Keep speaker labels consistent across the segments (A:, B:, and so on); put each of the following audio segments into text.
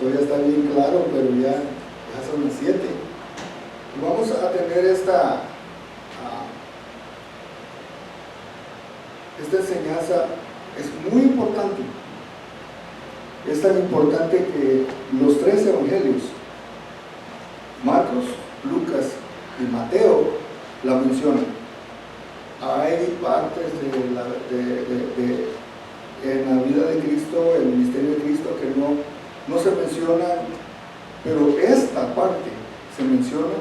A: todavía está bien claro, pero ya son las 7. Vamos a tener esta enseñanza. Es muy importante. Es tan importante que los 3 evangelios, Marcos, Lucas y Mateo, la mencionan. Hay partes en la vida de Cristo, el ministerio de Cristo, que no se mencionan, pero esta parte se menciona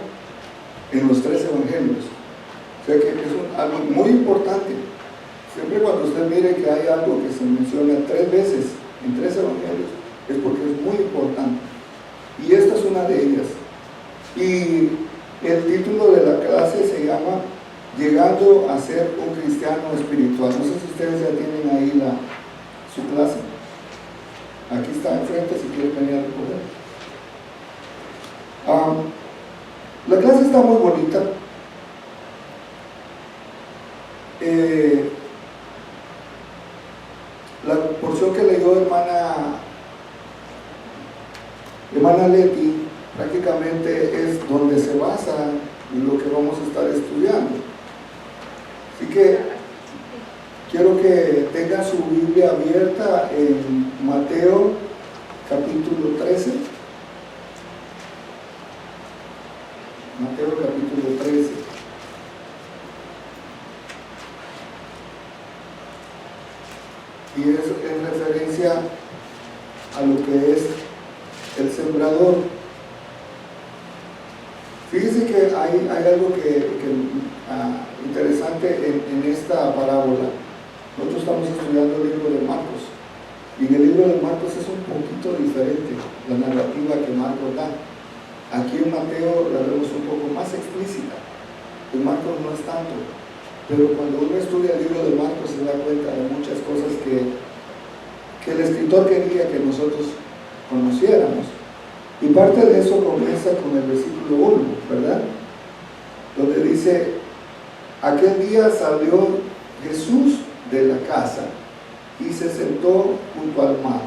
A: en los 3 evangelios. O sea que es algo muy importante. Siempre cuando usted mire que hay algo que se menciona 3 veces en 3 evangelios, es porque es muy importante. Y esta es una de ellas. Y el título de la clase se llama Llegando a ser un cristiano espiritual. No sé si ustedes ya tienen ahí su clase. Aquí está enfrente si quieren venir a recoger. La clase está muy bonita. La porción que leyó hermana Leti prácticamente es donde se basa lo que vamos a estar estudiando. Así que quiero que tengan su Biblia abierta en Mateo capítulo 13. Mateo capítulo 13. Y es en referencia a lo que es el sembrador. Fíjense que hay algo interesante en esta parábola. Nosotros estamos estudiando el libro de Marcos, y en el libro de Marcos es un poquito diferente la narrativa que Marcos da. Aquí en Mateo la vemos un poco más explícita, en Marcos no es tanto, pero cuando uno estudia el libro de Marcos se da cuenta de muchas cosas que el escritor quería que nosotros conociéramos. Y parte de eso comienza con el versículo 1, ¿verdad? Donde dice: aquel día salió Jesús de la casa y se sentó junto al mar,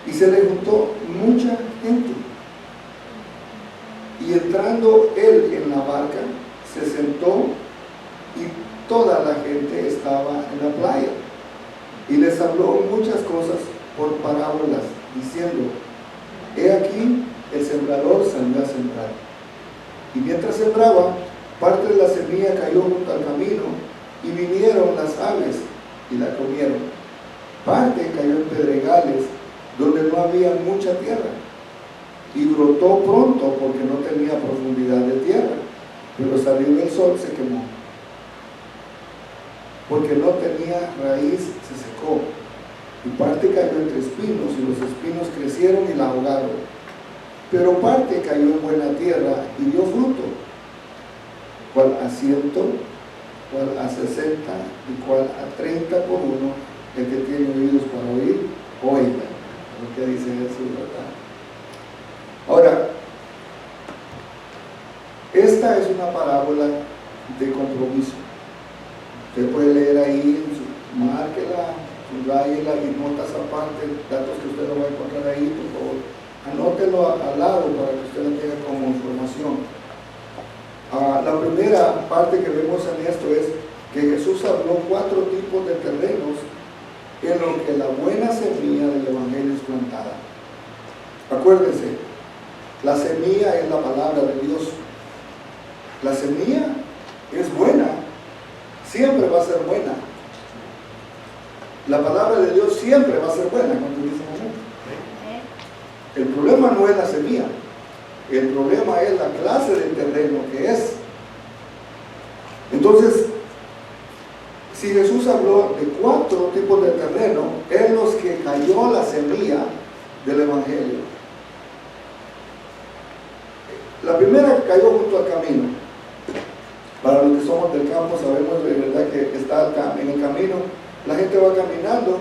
A: y se le juntó mucha gente. Y entrando él en la barca, se sentó, y toda la gente estaba en la playa. Y les habló muchas cosas por parábolas, diciendo: he aquí, el sembrador salió a sembrar. Y mientras sembraba, parte de la semilla cayó junto al camino, y vinieron las aves y la comieron. Parte cayó en pedregales, donde no había mucha tierra, y brotó pronto porque no tenía profundidad de tierra, pero salió el sol, se quemó. Porque no tenía raíz, se secó. Y parte cayó entre espinos, y los espinos crecieron y la ahogaron. Pero parte cayó en buena tierra y dio fruto, cual a 100, cual a 60 y cual a 30 por uno. El que tiene oídos para oír, oiga lo que dice Jesús, ¿verdad? Ahora, esta es una parábola de compromiso. Usted puede leer ahí, márquela, subrayela y notas aparte, datos que usted no va a encontrar ahí, por favor, anótelo al lado para que usted lo tenga como información. La primera parte que vemos en esto es que Jesús habló 4 tipos de terrenos en los que la buena semilla del Evangelio es plantada. Acuérdense, la semilla es la palabra de Dios. La semilla es buena, siempre va a ser buena. La palabra de Dios siempre va a ser buena, cuando dice amén. El problema no es la semilla, el problema es la clase de terreno que es. Entonces, si Jesús habló de 4 tipos de terreno, en los que cayó la semilla del Evangelio. La primera cayó junto al camino. Para los que somos del campo sabemos de verdad que está en el camino, la gente va caminando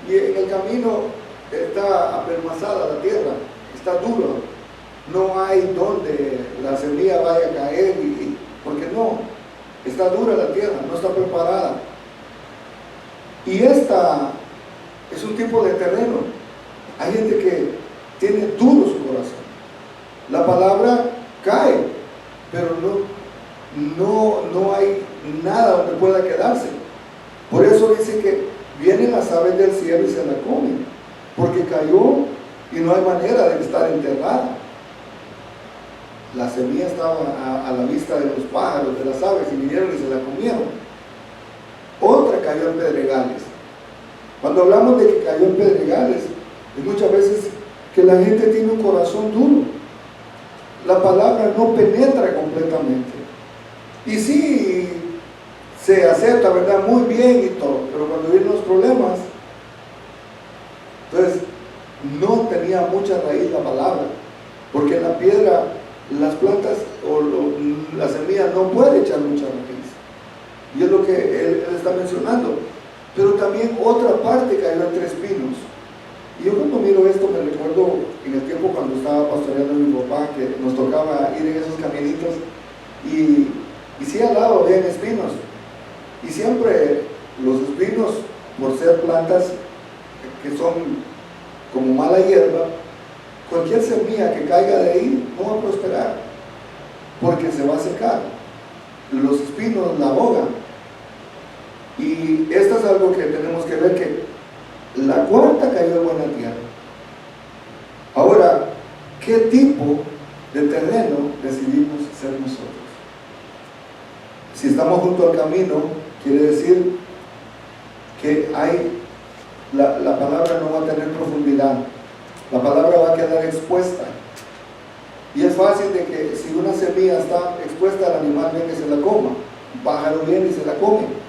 A: y en el camino está apermazada la tierra, está duro, no hay donde la semilla vaya a caer, porque no, está dura la tierra, no está preparada. Y esta es un tipo de terreno. Hay gente que tiene duro su corazón. La palabra cae, pero no hay nada donde pueda quedarse. Por eso dice que vienen las aves del cielo y se la comen, porque cayó y no hay manera de estar enterrada. La semilla estaba a la vista de los pájaros, de las aves, y vinieron y se la comieron. Otra cayó en pedregales. Cuando hablamos de que cayó en pedregales, es muchas veces que la gente tiene un corazón duro. La palabra no penetra completamente. Y sí, se acepta, ¿verdad? Muy bien y todo, pero cuando vienen los problemas, entonces no tenía mucha raíz la palabra, porque en la piedra las plantas o la semilla no puede echar mucha raíz, y es lo que él está mencionando. Pero también otra parte cayó entre espinos. Y yo cuando miro esto me recuerdo en el tiempo cuando estaba pastoreando a mi papá, que nos tocaba ir en esos caminitos, y sí, al lado habían espinos, y siempre los espinos, por ser plantas que son como mala hierba, cualquier semilla que caiga de ahí no va a prosperar, porque se va a secar. Los espinos la ahogan. Y esto es algo que tenemos que ver, que la cuarta cayó en buena tierra. Ahora, ¿qué tipo de terreno decidimos ser nosotros? Si estamos junto al camino, quiere decir que la palabra no va a tener profundidad, la palabra va a quedar expuesta. Y es fácil de que si una semilla está expuesta, al animal viene que se la coma, un pájaro viene y se la come.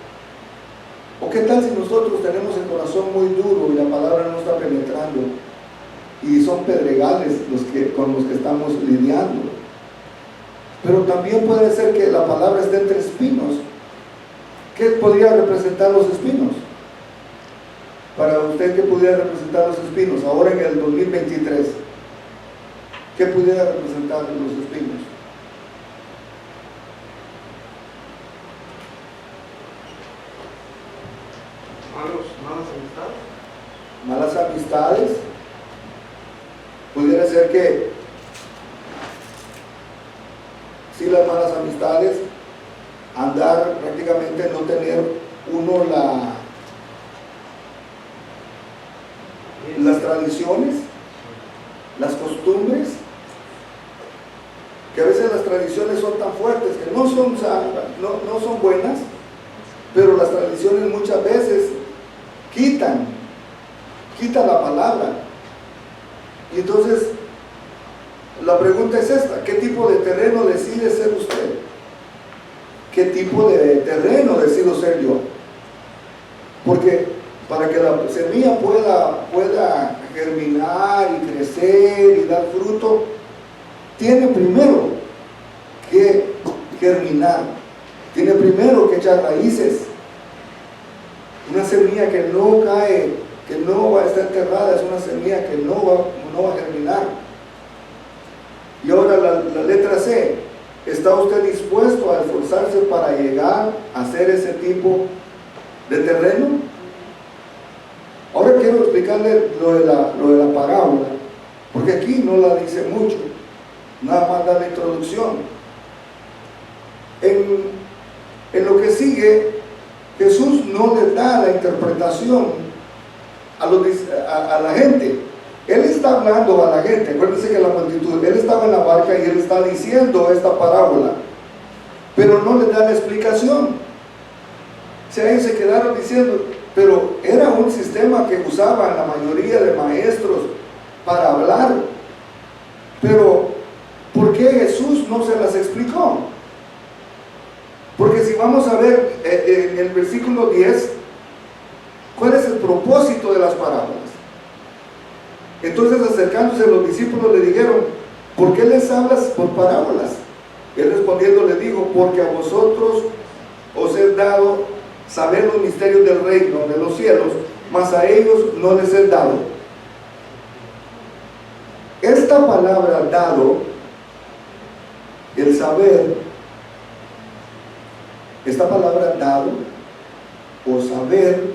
A: ¿O qué tal si nosotros tenemos el corazón muy duro y la palabra no está penetrando y son pedregales con los que estamos lidiando? Pero también puede ser que la palabra esté entre espinos. ¿Qué podría representar los espinos? Para usted, ¿qué pudiera representar los espinos ahora en el 2023? ¿Qué pudiera representar los espinos? Malas amistades. Pudiera ser que si las malas amistades, andar prácticamente, no tener uno las tradiciones, las costumbres, que a veces las tradiciones son tan fuertes que no son buenas, pero las tradiciones muchas veces quitan la palabra. Y entonces la pregunta es esta: ¿qué tipo de terreno decide ser usted? ¿Qué tipo de terreno decido ser yo? Porque para que la semilla pueda germinar y crecer y dar fruto, tiene primero que germinar, tiene primero que echar raíces. Una semilla que no cae, que no va a estar enterrada, es una semilla que no va a germinar. Y ahora la letra C: ¿está usted dispuesto a esforzarse para llegar a ser ese tipo de terreno? Ahora quiero explicarle lo de la parábola, porque aquí no la dice mucho, nada más da la introducción. En lo que sigue, Jesús no le da la interpretación a la gente. Él está hablando a la gente. Acuérdense que la multitud, él estaba en la barca y él está diciendo esta parábola, pero no le da la explicación. O sea, ellos se quedaron diciendo, pero era un sistema que usaban la mayoría de maestros para hablar. Pero ¿por qué Jesús no se las explicó? Porque si vamos a ver en el versículo 10, ¿cuál es el propósito de las parábolas? Entonces, acercándose los discípulos le dijeron: ¿por qué les hablas por parábolas? Él respondiendo les dijo: porque a vosotros os es dado saber los misterios del reino de los cielos, mas a ellos no les es dado. Esta palabra dado, el saber, esta palabra dado o saber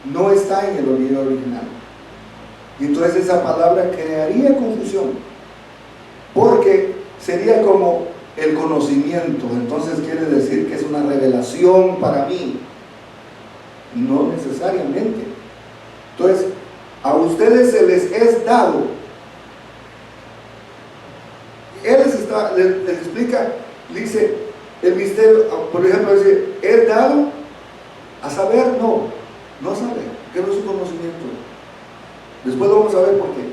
A: no está en el original. Y entonces esa palabra crearía confusión, porque sería como el conocimiento. Entonces quiere decir que es una revelación para mí. No necesariamente. Entonces, a ustedes se les es dado. Él les explica, dice, el misterio, por ejemplo, dice, es dado a saber, no saber, que no es su conocimiento. Después lo vamos a ver por qué.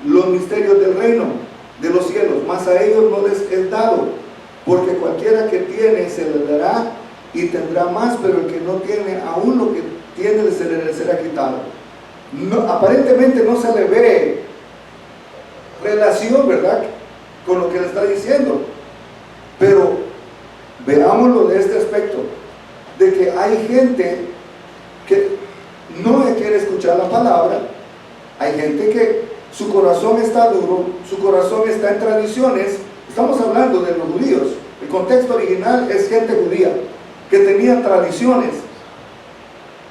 A: Los misterios del reino de los cielos, más a ellos no les es dado, porque cualquiera que tiene se le dará y tendrá más, pero el que no tiene, aún lo que tiene se le será quitado. No, aparentemente no se le ve relación, ¿verdad?, con lo que le está diciendo, pero veámoslo de este aspecto, de que hay gente que no quiere escuchar la palabra, hay gente que su corazón está duro, su corazón está en tradiciones. Estamos hablando de los judíos, el contexto original es gente judía, que tenían tradiciones.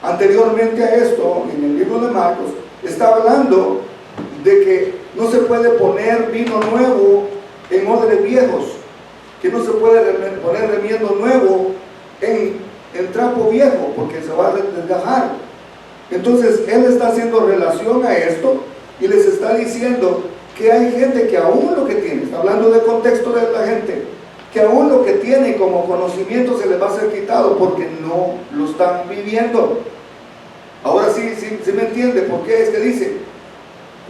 A: Anteriormente a esto, en el libro de Marcos, está hablando de que no se puede poner vino nuevo en odres viejos, que no se puede poner remiendo nuevo en trapo viejo, porque se va a desgajar. Entonces, él está haciendo relación a esto y les está diciendo que hay gente que aún lo que tiene, está hablando del contexto de la gente, que aún lo que tiene como conocimiento se les va a ser quitado porque no lo están viviendo. Ahora sí me entiende por qué es que dice,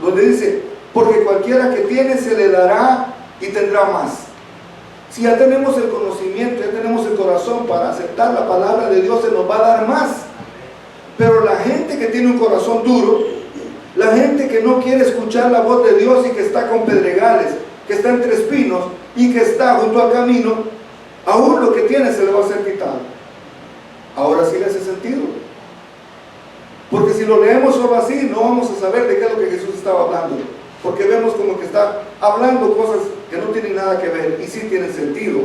A: donde dice, porque cualquiera que tiene se le dará y tendrá más. Si ya tenemos el conocimiento, ya tenemos el corazón para aceptar la palabra de Dios, se nos va a dar más. Pero la gente que tiene un corazón duro, la gente que no quiere escuchar la voz de Dios y que está con pedregales, que está entre espinos y que está junto al camino, aún lo que tiene se le va a ser quitado. Ahora sí le hace sentido, porque si lo leemos solo así no vamos a saber de qué es lo que Jesús estaba hablando, porque vemos como que está hablando cosas que no tienen nada que ver y sí tienen sentido.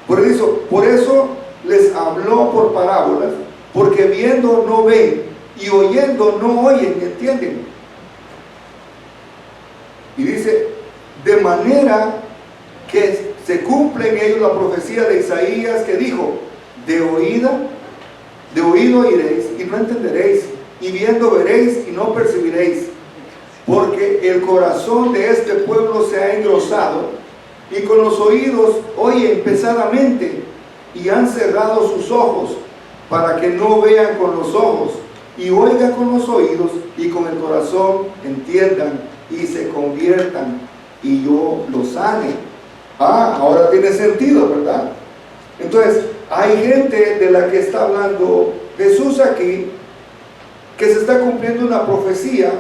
A: Por eso les habló por parábolas, porque viendo no ven y oyendo no oyen ni entienden. Y dice, de manera que se cumple en ellos la profecía de Isaías que dijo, de oído oiréis y no entenderéis, y viendo veréis y no percibiréis, porque el corazón de este pueblo se ha engrosado, y con los oídos oyen pesadamente, y han cerrado sus ojos, para que no vean con los ojos, y oigan con los oídos, y con el corazón entiendan, y se conviertan, y yo los sane. Ahora tiene sentido, ¿verdad? Entonces, hay gente de la que está hablando Jesús aquí, que se está cumpliendo una profecía,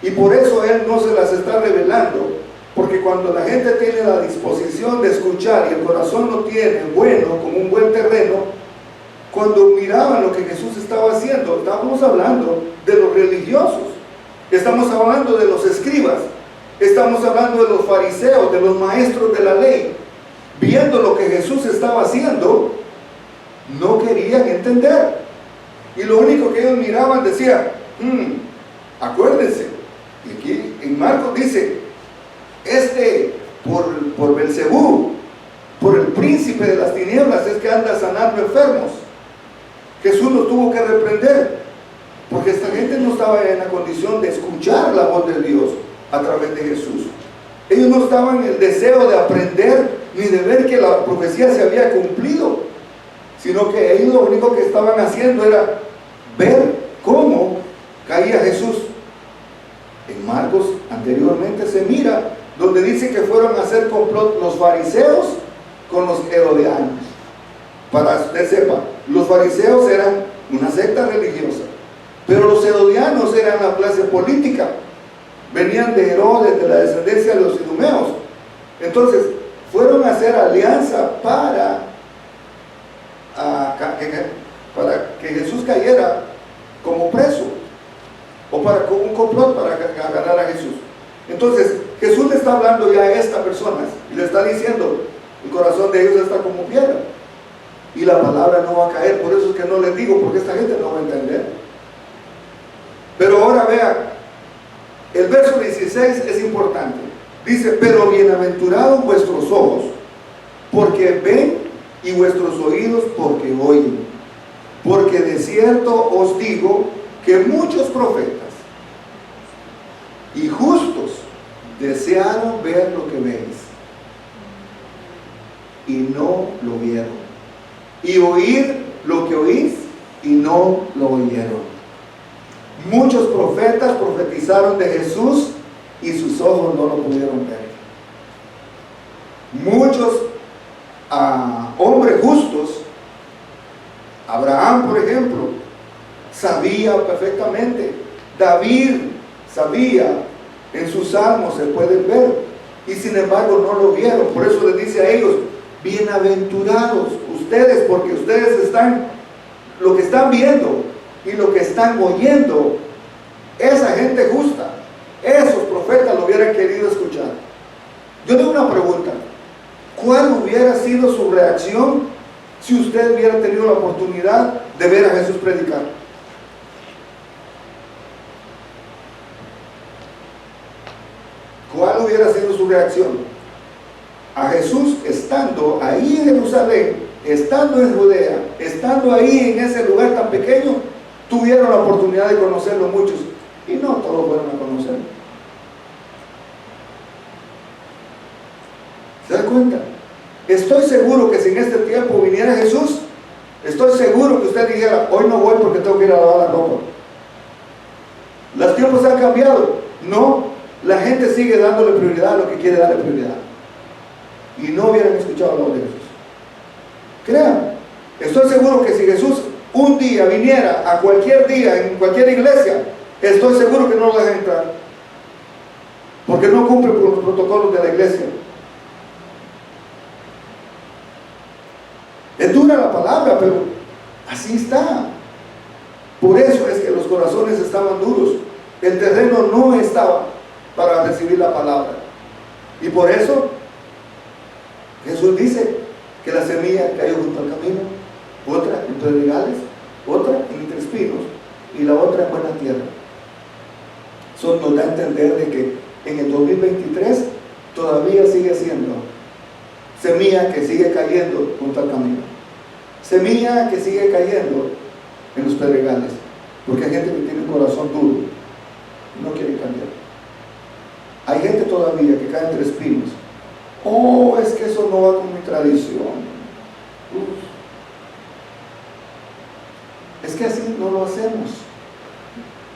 A: y por eso Él no se las está revelando, porque cuando la gente tiene la disposición de escuchar y el corazón lo tiene bueno, como un buen terreno, cuando miraban lo que Jesús estaba haciendo, estábamos hablando de los religiosos, estamos hablando de los escribas, estamos hablando de los fariseos, de los maestros de la ley, viendo lo que Jesús estaba haciendo, no querían entender, y lo único que ellos miraban decía, acuérdense, y aquí en Marcos dice, por Belcebú, por el príncipe de las tinieblas es que anda sanando enfermos. Jesús los tuvo que reprender, porque esta gente no estaba en la condición de escuchar la voz de Dios a través de Jesús. Ellos no estaban en el deseo de aprender ni de ver que la profecía se había cumplido, sino que ellos lo único que estaban haciendo era ver cómo caía Jesús. En Marcos anteriormente se mira donde dice que fueron a hacer complot los fariseos con los herodianos. Para que usted sepa, los fariseos eran una secta religiosa, pero los herodianos eran la clase política, venían de Herodes, de la descendencia de los idumeos. Entonces fueron a hacer alianza para que Jesús cayera como preso, o para un complot para ganar a Jesús. Entonces Jesús le está hablando ya a estas personas y le está diciendo, el corazón de ellos está como piedra y la palabra no va a caer. Por eso es que no les digo, porque esta gente no va a entender. Pero ahora vea, verso 16 es importante. Dice, pero bienaventurados vuestros ojos, porque ven, y vuestros oídos, porque oyen. Porque de cierto os digo que muchos profetas y justos desearon ver lo que veis, y no lo vieron, y oír lo que oís, y no lo oyeron. Muchos profetas profetizaron de Jesús, y sus ojos no lo pudieron ver. Muchos hombres justos, Abraham, por ejemplo, sabía perfectamente. David sabía, en sus salmos se pueden ver, y sin embargo no lo vieron. Por eso les dice a ellos, bienaventurados ustedes, porque ustedes están, lo que están viendo y lo que están oyendo, esa gente justa, esos profetas lo hubieran querido escuchar. Yo tengo una pregunta: ¿cuál hubiera sido su reacción si usted hubiera tenido la oportunidad de ver a Jesús predicar? ¿Cuál hubiera sido su reacción? A Jesús estando ahí en Jerusalén, estando en Judea, estando ahí en ese lugar tan pequeño, tuvieron la oportunidad de conocerlo muchos, y no todos fueron a conocerlo. ¿Se da cuenta? Estoy seguro que si en este tiempo viniera Jesús, estoy seguro que usted dijera, hoy no voy porque tengo que ir a lavar la ropa. Los tiempos han cambiado. No, la gente sigue dándole prioridad a lo que quiere darle prioridad. Y no hubieran escuchado la voz de Jesús. Crean, estoy seguro que si Jesús un día viniera a cualquier día, en cualquier iglesia, estoy seguro que no lo dejan entrar, porque no cumple con los protocolos de la iglesia. Es dura la palabra, pero así está. Por eso es que los corazones estaban duros. El terreno no estaba para recibir la palabra. Y por eso Jesús dice que la semilla cayó junto al camino, otra en pedregales, otra entre espinos, y la otra en buena tierra. Eso nos da a entender de que en el 2023 todavía sigue siendo semilla que sigue cayendo junto al camino, semilla que sigue cayendo en los pedregales, porque hay gente que tiene un corazón duro y no quiere cambiar. Hay gente todavía que cae entre espinos. Oh, es que eso no va con mi tradición. Es que así no lo hacemos.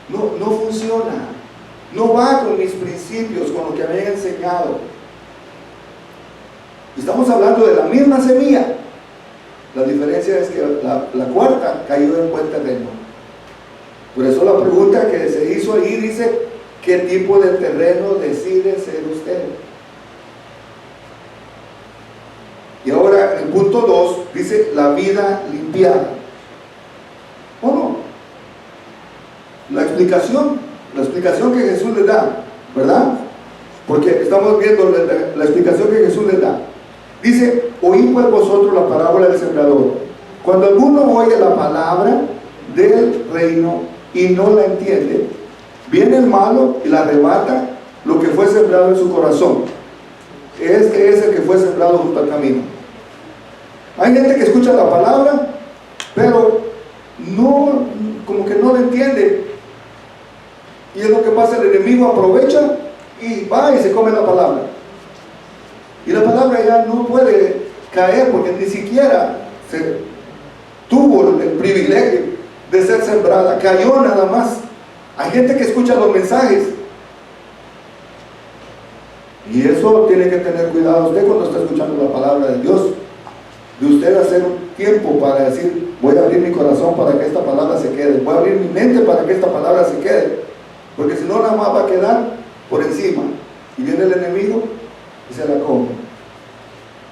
A: No funciona. No va con mis principios, con lo que me han enseñado. Estamos hablando de la misma semilla. La diferencia es que la cuarta cayó en buen terreno. Por eso la pregunta que se hizo ahí dice, ¿qué tipo de terreno decide ser usted? Y ahora en el punto 2 dice, la vida limpiada. ¿O no? La explicación que Jesús le da, ¿verdad? Porque estamos viendo la explicación que Jesús le da. Dice, oíd pues vosotros la parábola del sembrador. Cuando alguno oye la palabra del reino y no la entiende, viene el malo y la arrebata lo que fue sembrado en su corazón. Este es el que fue sembrado junto al camino. Hay gente que escucha la palabra, pero no, como que no la entiende. Y es lo que pasa, el enemigo aprovecha y va y se come la palabra. Y la palabra ya no puede caer porque ni siquiera se tuvo el privilegio de ser sembrada, cayó nada más. Hay gente que escucha los mensajes, y eso tiene que tener cuidado usted cuando está escuchando la palabra de Dios, de usted hacer un tiempo para decir, voy a abrir mi corazón para que esta palabra se quede, voy a abrir mi mente para que esta palabra se quede, porque si no nada más va a quedar por encima, y viene el enemigo y se la come.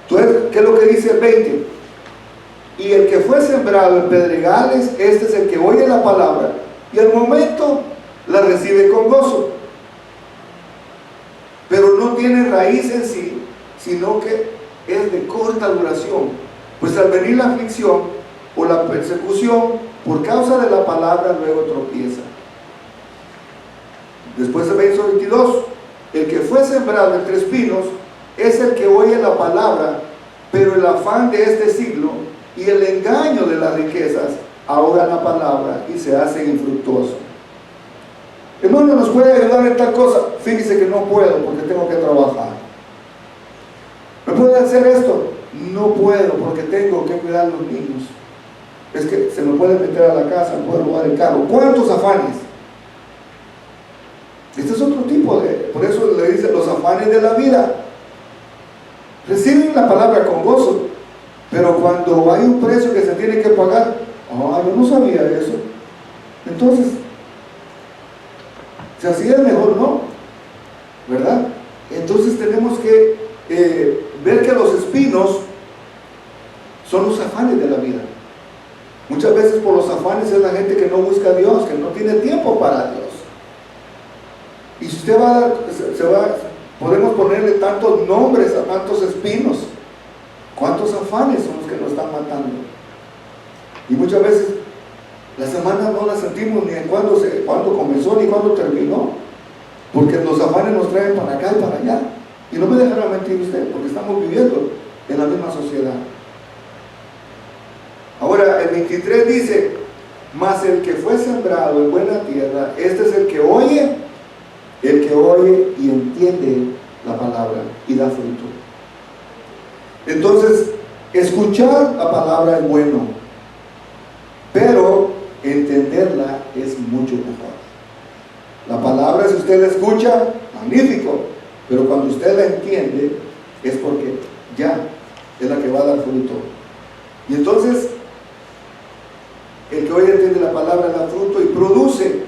A: Entonces, ¿qué es lo que dice el 20? Y el que fue sembrado en pedregales, este es el que oye la palabra y al momento la recibe con gozo, pero no tiene raíz en sí, sino que es de corta duración, pues al venir la aflicción o la persecución por causa de la palabra luego tropieza. Después el verso 22, el que fue sembrado entre espinos es el que oye la palabra, pero el afán de este siglo y el engaño de las riquezas ahogan la palabra y se hacen infructuosos. Hermano, ¿nos puede ayudar en tal cosa? Fíjese que no puedo porque tengo que trabajar. ¿Me puede hacer esto? No puedo porque tengo que cuidar a los niños. Es que se me puede meter a la casa, me puede robar el carro. ¿Cuántos afanes? Este es otro tipo de, por eso le dice los afanes de la vida. Reciben la palabra con gozo, pero cuando hay un precio que se tiene que pagar, yo no sabía eso. Entonces, si así es mejor, ¿no? ¿Verdad? Entonces tenemos que ver que los espinos son los afanes de la vida. Muchas veces por los afanes es la gente que no busca a Dios, que no tiene tiempo para Dios. Y si usted podemos ponerle tantos nombres a tantos espinos. ¿Cuántos afanes son los que nos están matando? Y muchas veces la semana no la sentimos ni en cuándo comenzó ni cuándo terminó, porque los afanes nos traen para acá y para allá. Y no me dejará mentir usted, porque estamos viviendo en la misma sociedad. Ahora el 23 dice: mas el que fue sembrado en buena tierra, este es el que oye y entiende la palabra y da fruto. Entonces, escuchar la palabra es bueno, pero entenderla es mucho mejor. La palabra, si usted la escucha, magnífico, pero cuando usted la entiende, es porque ya es la que va a dar fruto. Y entonces, el que hoy entiende la palabra da fruto y produce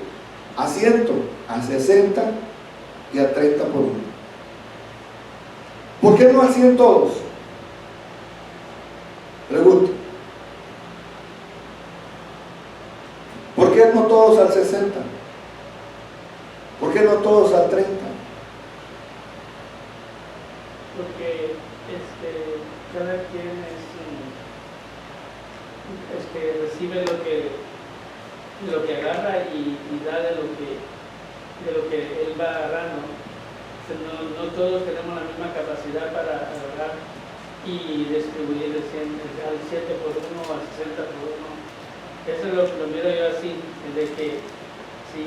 A: a 100, a 60 y a 30 por uno. ¿Por qué no a 100 todos? Pregunto. ¿Por qué no todos al 60? ¿Por qué no todos al 30?
B: Porque cada quien recibe lo que agarra y da de lo que él va agarrando. No todos tenemos la misma capacidad para agarrar y distribuir al 7 por 1 o al 60 por 1. Eso lo miro yo así, de que si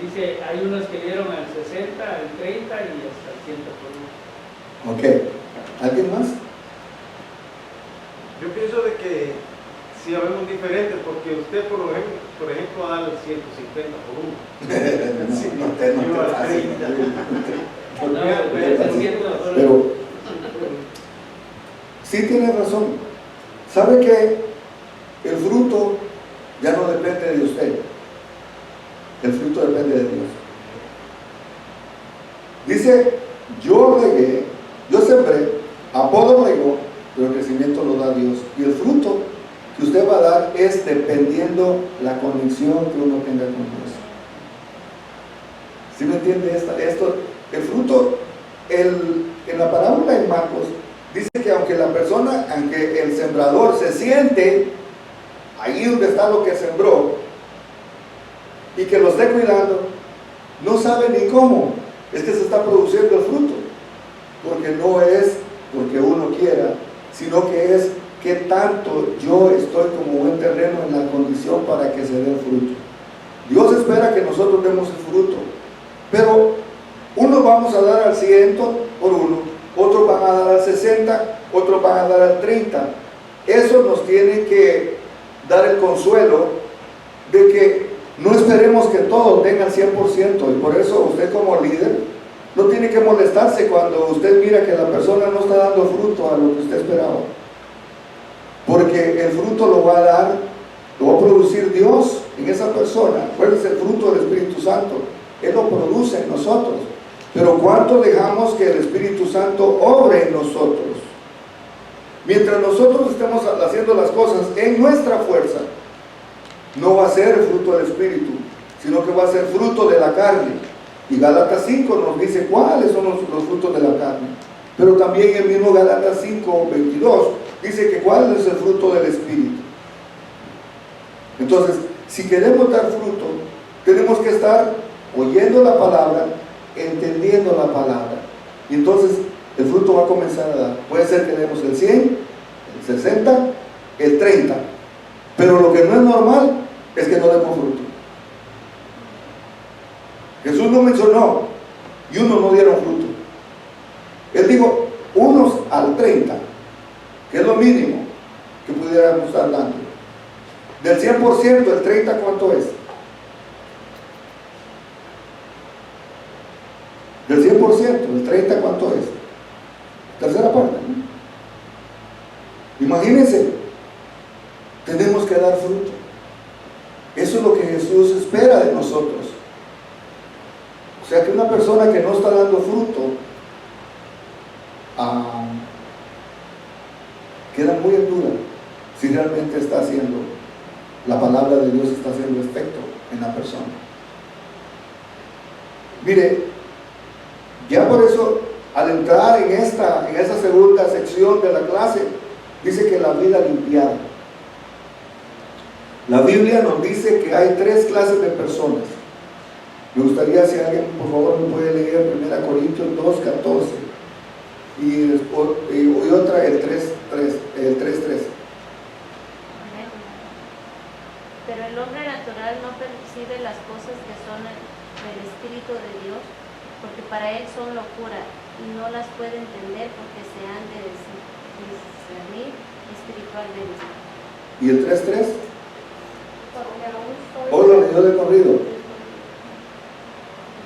B: dice, hay unos que dieron al 60, al 30 y hasta el 100 por 1.
A: Ok, ¿alguien más?
C: Yo pienso de que sí habemos diferentes, porque usted por ejemplo da el 150 por 1. Sí,
A: no te pero sí tiene razón. ¿Sabe que el fruto ya no depende de usted? El fruto depende de Dios. Dice, yo regué, yo sembré, Apolo regó, pero el crecimiento lo da Dios. Y el fruto que usted va a dar es dependiendo la conexión que uno tenga con Dios. ¿Sí me entiende esto? El fruto, en la parábola de Marcos, dice que aunque el sembrador se siente ahí donde está lo que sembró y que lo esté cuidando, no sabe ni cómo es que se está produciendo el fruto, porque no es porque uno quiera, sino que es que tanto yo estoy como buen terreno en la condición para que se dé el fruto. Dios espera que nosotros demos el fruto, pero unos vamos a dar al 100 por 1, otros van a dar al 60, otros van a dar al 30. Eso nos tiene que dar el consuelo de que no esperemos que todos tengan 100%, y por eso usted como líder no tiene que molestarse cuando usted mira que la persona no está dando fruto a lo que usted esperaba, porque el fruto lo va a dar, lo va a producir Dios en esa persona. Acuérdense, el fruto del Espíritu Santo, Él lo produce en nosotros, pero ¿cuánto dejamos que el Espíritu Santo obre en nosotros? Mientras nosotros estemos haciendo las cosas en nuestra fuerza, no va a ser fruto del Espíritu, sino que va a ser fruto de la carne. Y Gálatas 5 nos dice cuáles son los frutos de la carne. Pero también el mismo Gálatas 5:22 dice que cuál es el fruto del Espíritu. Entonces, si queremos dar fruto, tenemos que estar oyendo la palabra, entendiendo la palabra. Y entonces el fruto va a comenzar a dar. Puede ser que demos el 100, el 60, el 30. Pero lo que no es normal es que no demos fruto. Jesús no mencionó y unos no dieron fruto. Él dijo unos al 30, que es lo mínimo que pudiéramos estar dando. Del 100%, el 30, ¿cuánto es? Del 100%, el 30, ¿cuánto es? Tercera parte, ¿no? Imagínense, tenemos que dar fruto. Eso es lo que Jesús espera de nosotros. O sea que una persona que no está dando fruto queda muy en duda si realmente está haciendo, la palabra de Dios está haciendo efecto en la persona. Mire, ya por eso, al entrar en esta segunda sección de la clase, dice que la vida limpiada. La Biblia nos dice que hay 3 clases de personas. Me gustaría, si alguien por favor me puede leer 1 Corintios 2:14 y otra el 3:3.
D: Pero el hombre natural no percibe las cosas que son del Espíritu de Dios, porque para él son locura y no las puede entender porque se han de discernir espiritualmente.
A: ¿Y el 3:3?
E: Porque aún
A: ¿O lo leyó de corrido?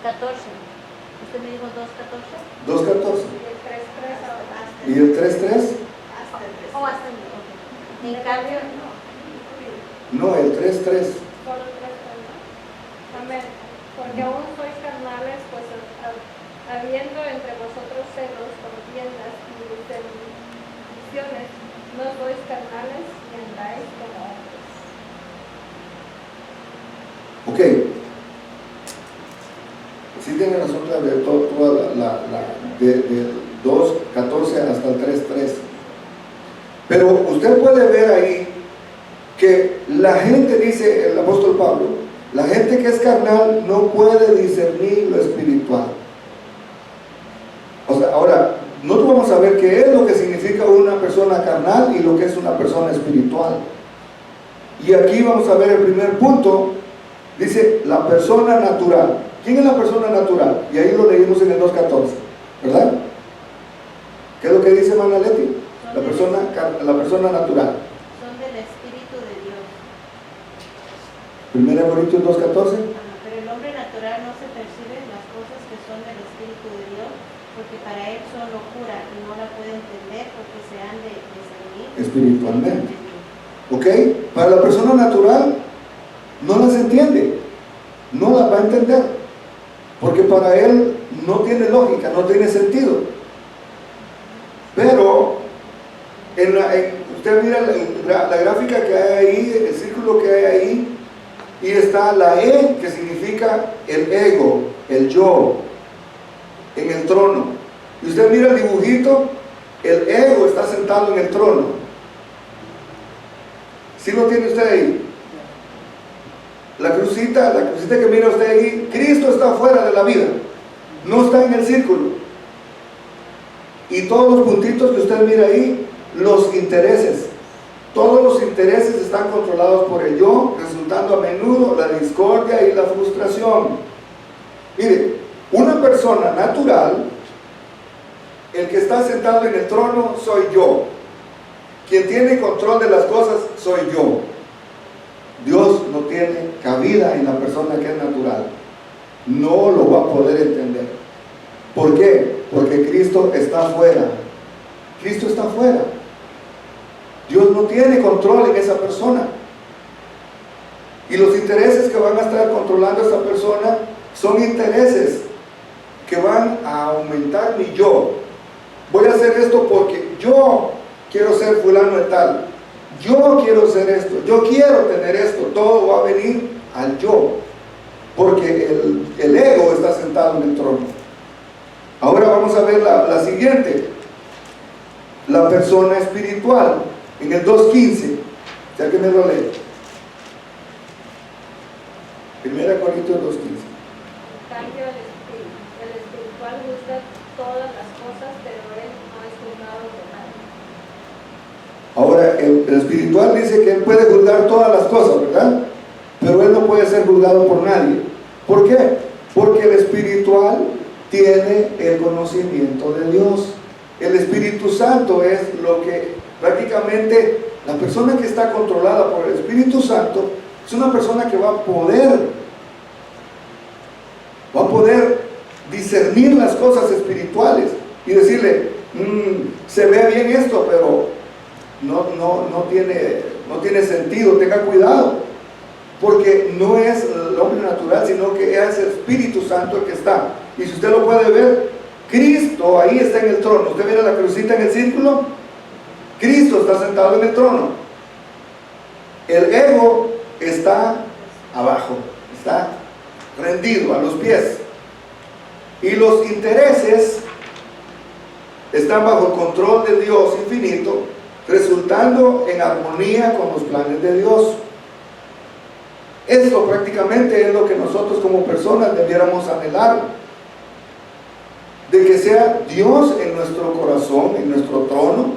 D: 14. ¿Usted me dijo 2:14?
A: 2:14.
E: y el 3:3
A: ¿Y el 3:3?
E: hasta el 3.
D: Oh, hasta el okay. En cambio,
A: No, el 3:3.
E: Solo el 3:3, ¿no? Amén. Porque aún sois carnales, pues habiendo entre vosotros celos, contiendas y divisiones, no sois carnales y andáis como hombres.
A: Ok. Sí tiene razón de toda de 2:14 hasta el 3:3. Pero usted puede ver ahí que la gente, dice el apóstol Pablo, la gente que es carnal no puede discernir lo espiritual. O sea, ahora, nosotros vamos a ver qué es lo que significa una persona carnal y lo que es una persona espiritual. Y aquí vamos a ver el primer punto. Dice, la persona natural. ¿Quién es la persona natural? Y ahí lo leímos en el 2:14, ¿verdad? ¿Qué es lo que dice hermana Leti? La persona natural.
D: son del Espíritu de Dios.
A: 1 Corintios 2:14.
D: Pero el hombre natural no se percibe las cosas que son del Espíritu de Dios, porque para él son locura y no la puede entender porque se han de discernir
A: Espiritualmente. ¿Ok? Para la persona natural no las entiende, no las va a entender, porque para él no tiene lógica, no tiene sentido. Pero usted mira la gráfica que hay ahí, el círculo que hay ahí, y está la E, que significa el ego, el yo, en el trono. Y usted mira el dibujito, el ego está sentado en el trono. ¿Sí lo tiene usted ahí? La crucita que mira usted ahí, Cristo está fuera de la vida, no está en el círculo. Y todos los puntitos que usted mira ahí, los intereses, todos los intereses están controlados por el yo, resultando a menudo la discordia y la frustración. Mire, una persona natural, el que está sentado en el trono soy yo. Quien tiene control de las cosas soy yo. Dios no tiene cabida en la persona que es natural. No lo va a poder entender. ¿Por qué? Porque Cristo está afuera. Cristo está afuera. Dios no tiene control en esa persona. Y los intereses que van a estar controlando a esa persona son intereses que van a aumentar mi yo. Voy a hacer esto porque yo quiero ser fulano de tal. Yo quiero hacer esto, yo quiero tener esto. Todo va a venir al yo, porque el ego está sentado en el trono. Ahora vamos a ver la siguiente, la persona espiritual, en el 2:15. Ya que me lo lee. 1 Corintios 2:15.
E: cambio el espiritual juzga todas las cosas, pero él no es juzgado por nadie.
A: Ahora, el espiritual dice que él puede juzgar todas las cosas, ¿verdad? Pero él no puede ser juzgado por nadie. ¿Por qué? Porque el espiritual tiene el conocimiento de Dios. El Espíritu Santo es lo que prácticamente la persona que está controlada por el Espíritu Santo es una persona que va a poder discernir las cosas espirituales y decirle, se ve bien esto, pero no tiene sentido, tenga cuidado, porque no es el hombre natural, sino que es el Espíritu Santo el que está. Y si usted lo puede ver, Cristo ahí está en el trono. Usted mira la crucita en el círculo, Cristo está sentado en el trono. El ego está abajo, está rendido a los pies, y los intereses están bajo el control de Dios infinito, resultando en armonía con los planes de Dios. Esto prácticamente es lo que nosotros como personas debiéramos anhelar, de que sea Dios en nuestro corazón, en nuestro trono,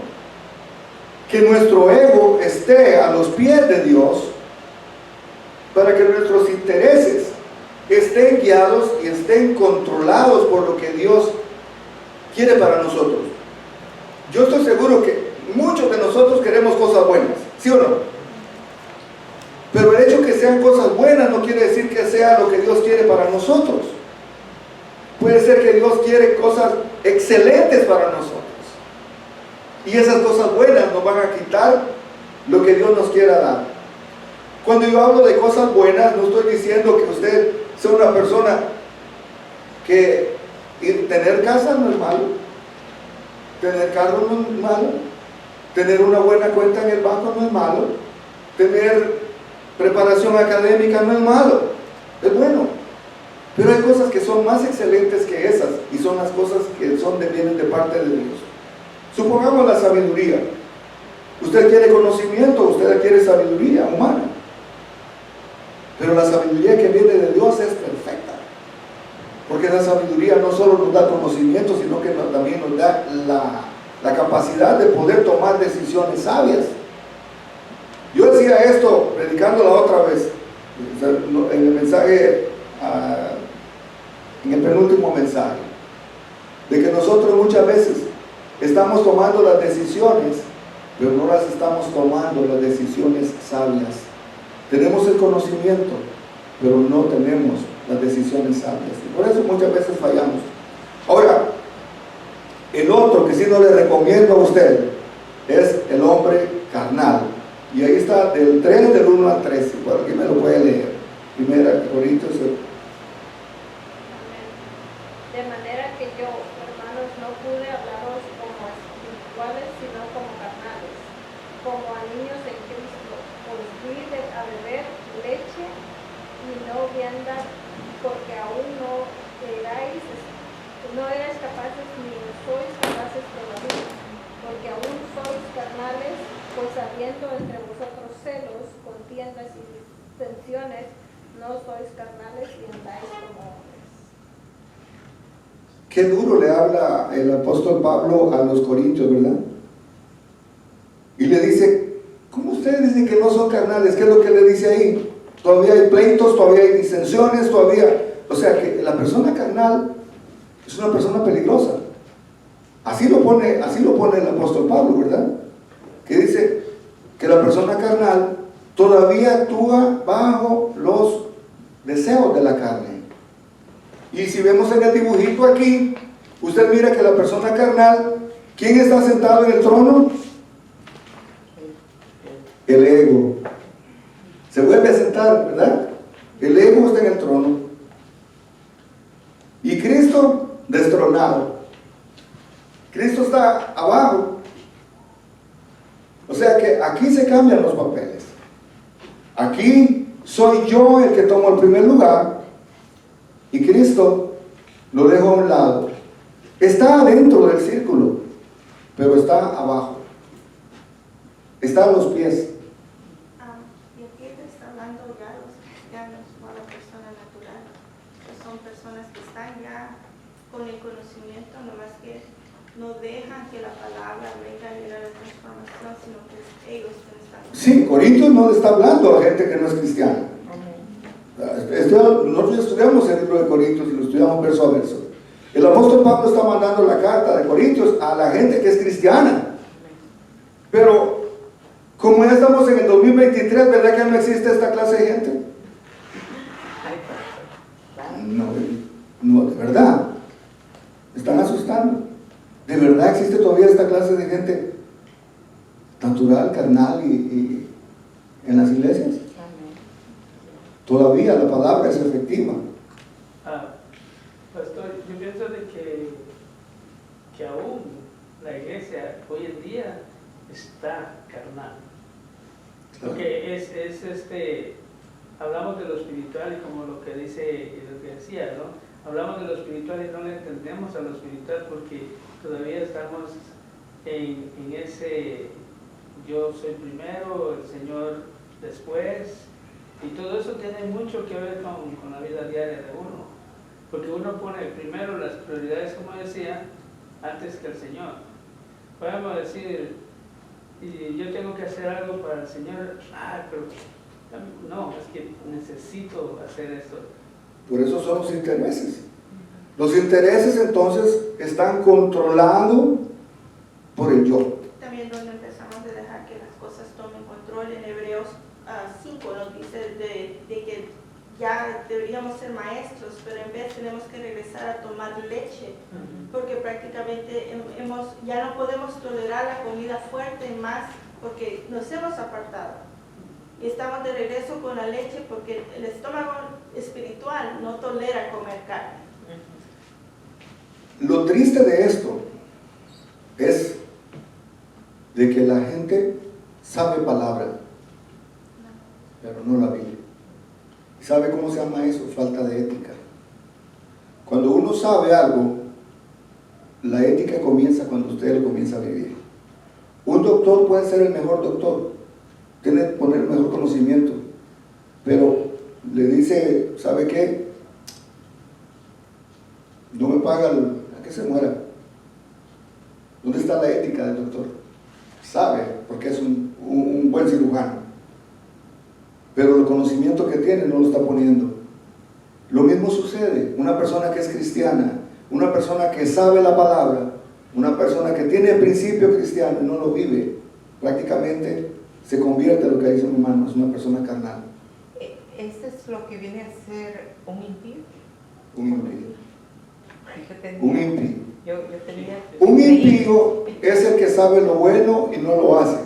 A: que nuestro ego esté a los pies de Dios, para que nuestros intereses estén guiados y estén controlados por lo que Dios quiere para nosotros. Yo estoy seguro que muchos de nosotros queremos cosas buenas, ¿sí o no? Pero el hecho que sean cosas buenas no quiere decir que sea lo que Dios quiere para nosotros. Puede ser que Dios quiere cosas excelentes para nosotros, y esas cosas buenas nos van a quitar lo que Dios nos quiera dar. Cuando yo hablo de cosas buenas, no estoy diciendo que usted sea una persona que tener casa no es malo, tener carro no es malo, tener una buena cuenta en el banco no es malo, tener preparación académica no es malo, es bueno. Pero hay cosas que son más excelentes que esas, y son las cosas que vienen de parte de Dios. Supongamos la sabiduría. Usted quiere conocimiento, usted quiere sabiduría humana, pero la sabiduría que viene de Dios es perfecta, porque la sabiduría no solo nos da conocimiento, sino que también nos da la capacidad de poder tomar decisiones sabias. Yo decía esto predicando la otra vez, en el mensaje, en el penúltimo mensaje, de que nosotros muchas veces estamos tomando las decisiones, pero no las estamos tomando las decisiones sabias. Tenemos el conocimiento, pero no tenemos las decisiones sabias, y por eso muchas veces fallamos. Ahora, el otro que sí no le recomiendo a usted es el hombre carnal, y ahí está del 3, del 1 al 13, por aquí me lo puede leer. Primera Corintios.
E: De manera que yo, hermanos, no pude hablaros como espirituales, sino como carnales, como a niños en Cristo. Os di a beber leche y no vianda, porque aún no erais capaces, ni sois capaces todavía, porque aún sois carnales, pues habiendo entre vosotros celos, contiendas y disensiones, no sois carnales y andáis como hombres.
A: Qué duro le habla el apóstol Pablo a los corintios, ¿verdad? Y le dice, ¿cómo ustedes dicen que no son carnales? ¿Qué es lo que le dice ahí? Todavía hay pleitos, todavía hay disensiones, todavía... O sea que la persona carnal es una persona peligrosa. Así lo pone el apóstol Pablo, ¿verdad? Que dice que la persona carnal todavía actúa bajo los deseos de la carne. Y si vemos en el dibujito aquí, usted mira que la persona carnal, ¿quién está sentado en el trono? El ego. Se vuelve a sentar, ¿verdad? El ego está en el trono. Y Cristo destronado. Cristo está abajo. O sea que aquí se cambian los papeles. Aquí soy yo el que tomo el primer lugar, y Cristo lo dejo a un lado. Está dentro del círculo, pero está abajo. Está a los pies.
F: Y aquí te está hablando ya los cristianos, no la persona natural. Pues son personas que están ya con el conocimiento, nomás que no dejan que la palabra venga a llenar la transformación, sino que es ellos que están.
A: Sí, Corintios no le está hablando a gente que no es cristiana. Nosotros estudiamos el libro de Corintios y lo estudiamos verso a verso. El apóstol Pablo está mandando la carta de Corintios a la gente que es cristiana. Pero, como ya estamos en el 2023, ¿verdad que no existe esta clase de gente? No, de verdad. Me están asustando. ¿De verdad existe todavía esta clase de gente natural, carnal y en las iglesias? Todavía la palabra es efectiva.
B: Pastor, yo pienso de que aún la iglesia hoy en día está carnal. Porque hablamos de lo espiritual y como lo que decía, ¿no? Hablamos de lo espiritual y no le entendemos a lo espiritual porque todavía estamos en ese yo soy primero, el Señor después, y todo eso tiene mucho que ver con la vida diaria de uno, porque uno pone primero las prioridades, como decía, antes que el Señor. Podemos decir, y yo tengo que hacer algo para el Señor, pero no, es que necesito hacer esto.
A: Por eso son los intereses. Los intereses entonces están controlados por el yo.
F: También donde empezamos a dejar que las cosas tomen control, en Hebreos 5 nos dice de que ya deberíamos ser maestros, pero en vez tenemos que regresar a tomar leche, porque prácticamente ya no podemos tolerar la comida fuerte más, porque nos hemos apartado. Y estamos de regreso con la leche porque el estómago espiritual no tolera comer carne.
A: Lo triste de esto es de que la gente sabe palabra, pero no la vive. ¿Y sabe cómo se llama eso? Falta de ética. Cuando uno sabe algo, la ética comienza cuando usted lo comienza a vivir. Un doctor puede ser el mejor doctor, tiene que poner el mejor conocimiento, pero le dice, ¿sabe qué? No me paga a que se muera. ¿Dónde está la ética del doctor? Sabe, porque es un buen cirujano, pero el conocimiento que tiene no lo está poniendo. Lo mismo sucede, una persona que es cristiana, una persona que sabe la palabra, una persona que tiene el principio cristiano y no lo vive, prácticamente se convierte en lo que dice mi hermano, es una persona carnal.
G: ¿Eso es lo que viene a ser un impío?
A: Un impío.
G: Un
A: impío.
G: Yo tenía
A: Un impío es el que sabe lo bueno y no lo hace.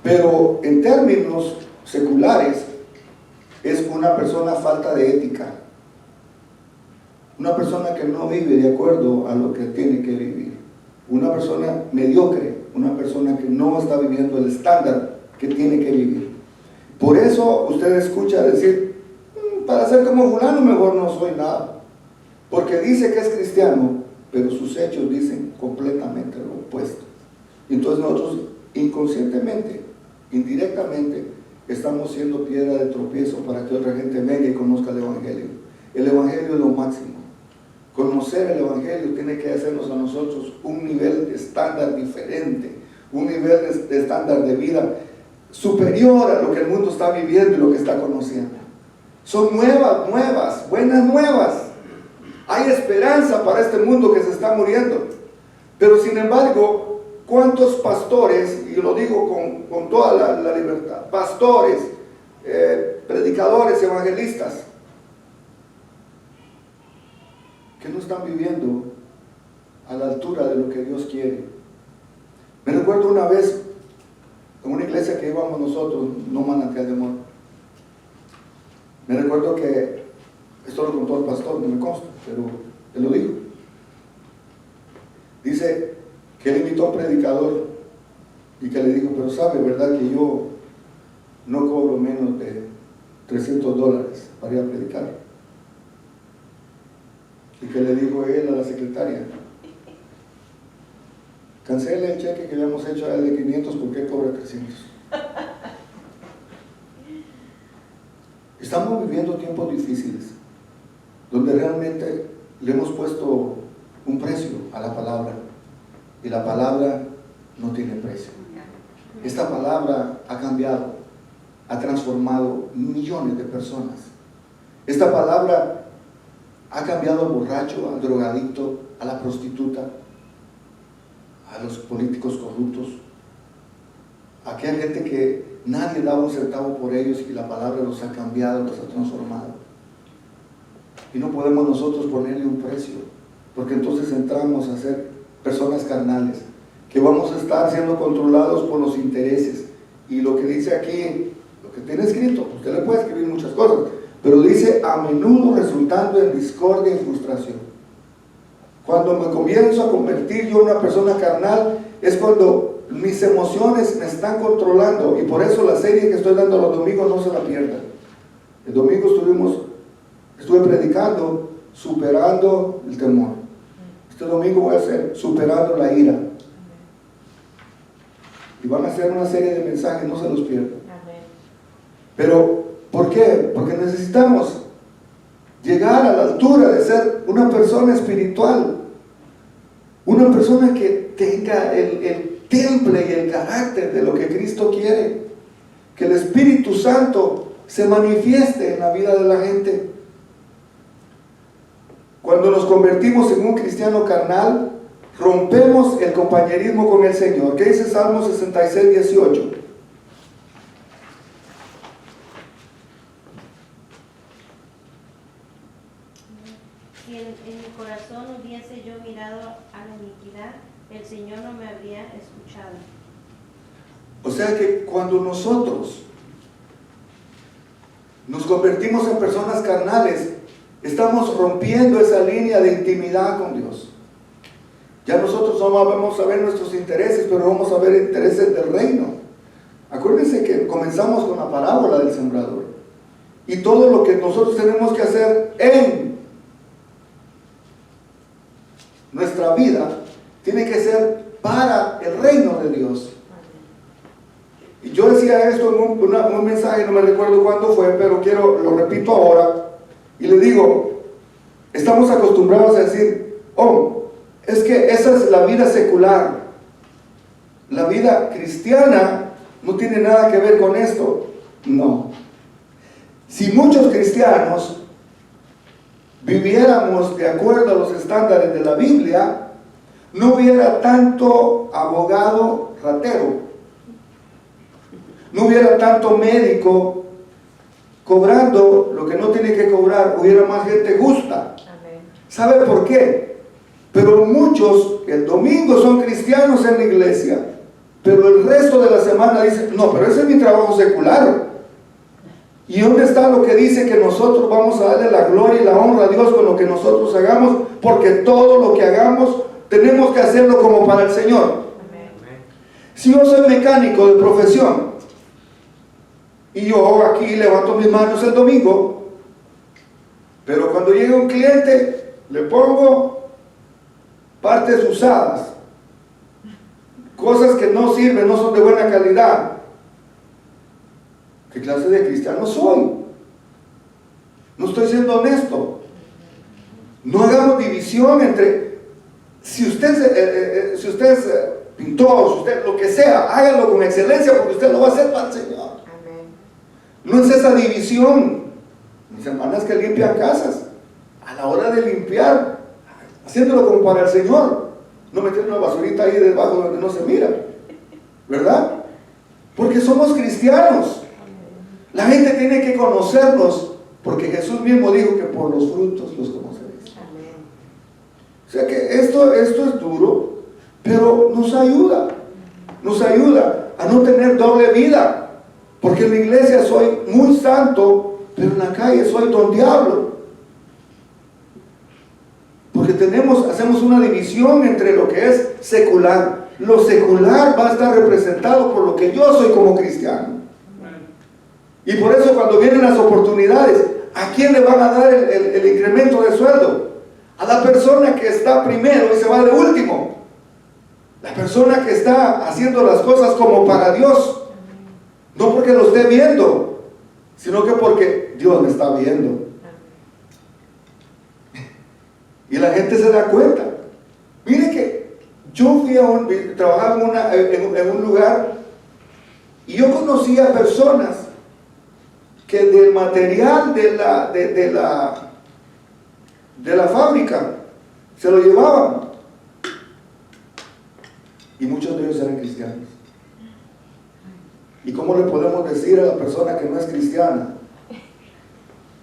A: Pero en términos seculares es una persona falta de ética. Una persona que no vive de acuerdo a lo que tiene que vivir. Una persona mediocre, una persona que no está viviendo el estándar que tiene que vivir. Por eso usted escucha decir, para ser como fulano mejor no soy nada. Porque dice que es cristiano, pero sus hechos dicen completamente lo opuesto. Entonces nosotros inconscientemente, indirectamente, estamos siendo piedra de tropiezo para que otra gente venga y conozca el Evangelio. El Evangelio es lo máximo. Conocer el Evangelio tiene que hacernos a nosotros un nivel de estándar diferente, un nivel de estándar de vida superior a lo que el mundo está viviendo y lo que está conociendo. Son buenas nuevas. Hay esperanza para este mundo que se está muriendo. Pero sin embargo, ¿cuántos pastores, y lo digo con toda la libertad, pastores, predicadores, evangelistas, que no están viviendo a la altura de lo que Dios quiere? Me recuerdo una vez en una iglesia que íbamos nosotros, no Manantial de Amor. Me recuerdo que, esto lo contó el pastor, no me consta, pero él lo dijo. Dice que él invitó a un predicador y que le dijo, pero sabe, ¿verdad que yo no cobro menos de $300 para ir a predicar? Y que le dijo él a la secretaria, cancele el cheque que le hemos hecho a él de 500 porque él cobra 300. Estamos viviendo tiempos difíciles. donde realmente le hemos puesto un precio a la palabra, y la palabra no tiene precio. Esta palabra ha cambiado, ha transformado millones de personas. Esta palabra ha cambiado al borracho, al drogadicto, a la prostituta, a los políticos corruptos, a aquella gente que nadie daba un centavo por ellos, y la palabra los ha cambiado, los ha transformado. Y no podemos nosotros ponerle un precio, porque entonces entramos a ser personas carnales, que vamos a estar siendo controlados por los intereses. Y lo que dice aquí, lo que tiene escrito, usted le puede escribir muchas cosas, pero dice a menudo resultando en discordia y frustración. Cuando me comienzo a convertir yo en una persona carnal, es cuando mis emociones me están controlando, y por eso la serie que estoy dando los domingos no se la pierdan. El domingo estuve predicando superando el temor. Este domingo voy a hacer superando la ira. Y van a hacer una serie de mensajes, no se los pierdan. Pero, ¿por qué? Porque necesitamos llegar a la altura de ser una persona espiritual, una persona que tenga el temple y el carácter de lo que Cristo quiere, que el Espíritu Santo se manifieste en la vida de la gente. Cuando nos convertimos en un cristiano carnal, rompemos el compañerismo con el Señor. ¿Qué dice Salmo 66, 18?
D: Si en mi corazón hubiese yo mirado a la iniquidad, el Señor no me habría escuchado.
A: O sea que cuando nosotros nos convertimos en personas carnales, estamos rompiendo esa línea de intimidad con Dios. Ya nosotros no vamos a ver nuestros intereses, pero vamos a ver intereses del reino. Acuérdense que comenzamos con la parábola del sembrador. Y todo lo que nosotros tenemos que hacer en nuestra vida tiene que ser para el reino de Dios. Y yo decía esto en un mensaje, no me recuerdo cuándo fue, pero lo repito ahora, y le digo, estamos acostumbrados a decir, es que esa es la vida secular. La vida cristiana no tiene nada que ver con esto. No. Si muchos cristianos viviéramos de acuerdo a los estándares de la Biblia, no hubiera tanto abogado ratero, no hubiera tanto médico cobrando lo que no tiene que cobrar, hubiera más gente justa. ¿Sabe por qué? Pero muchos el domingo son cristianos en la iglesia, pero el resto de la semana dicen, no, pero ese es mi trabajo secular. ¿Y dónde está lo que dice que nosotros vamos a darle la gloria y la honra a Dios con lo que nosotros hagamos? Porque todo lo que hagamos tenemos que hacerlo como para el Señor. Amén. Si yo soy mecánico de profesión y yo aquí levanto mis manos el domingo, pero cuando llega un cliente le pongo partes usadas, cosas que no sirven, no son de buena calidad, ¿qué clase de cristiano soy? No estoy siendo honesto. No hagamos división entre, si usted es pintor, si usted lo que sea, hágalo con excelencia porque usted lo va a hacer para el Señor. Amén. No es esa división. Mis hermanas que limpian casas, a la hora de limpiar, haciéndolo como para el Señor, no metiendo una basurita ahí debajo donde no se mira, ¿verdad? Porque somos cristianos. La gente tiene que conocernos, porque Jesús mismo dijo que por los frutos los conoceréis. Amén. O sea que esto es duro, pero nos ayuda a no tener doble vida, porque en la iglesia soy muy santo, pero en la calle soy don diablo. Porque hacemos una división entre lo que es secular. Lo secular va a estar representado por lo que yo soy como cristiano. Y por eso cuando vienen las oportunidades, ¿a quién le van a dar el incremento de sueldo? A la persona que está primero y se va de último. La persona que está haciendo las cosas como para Dios. No porque lo esté viendo, sino que porque Dios me está viendo. Y la gente se da cuenta. Mire que yo trabajaba en un lugar y yo conocía personas que del material de la fábrica se lo llevaban. Y muchos de ellos eran cristianos. ¿Y cómo le podemos decir a la persona que no es cristiana?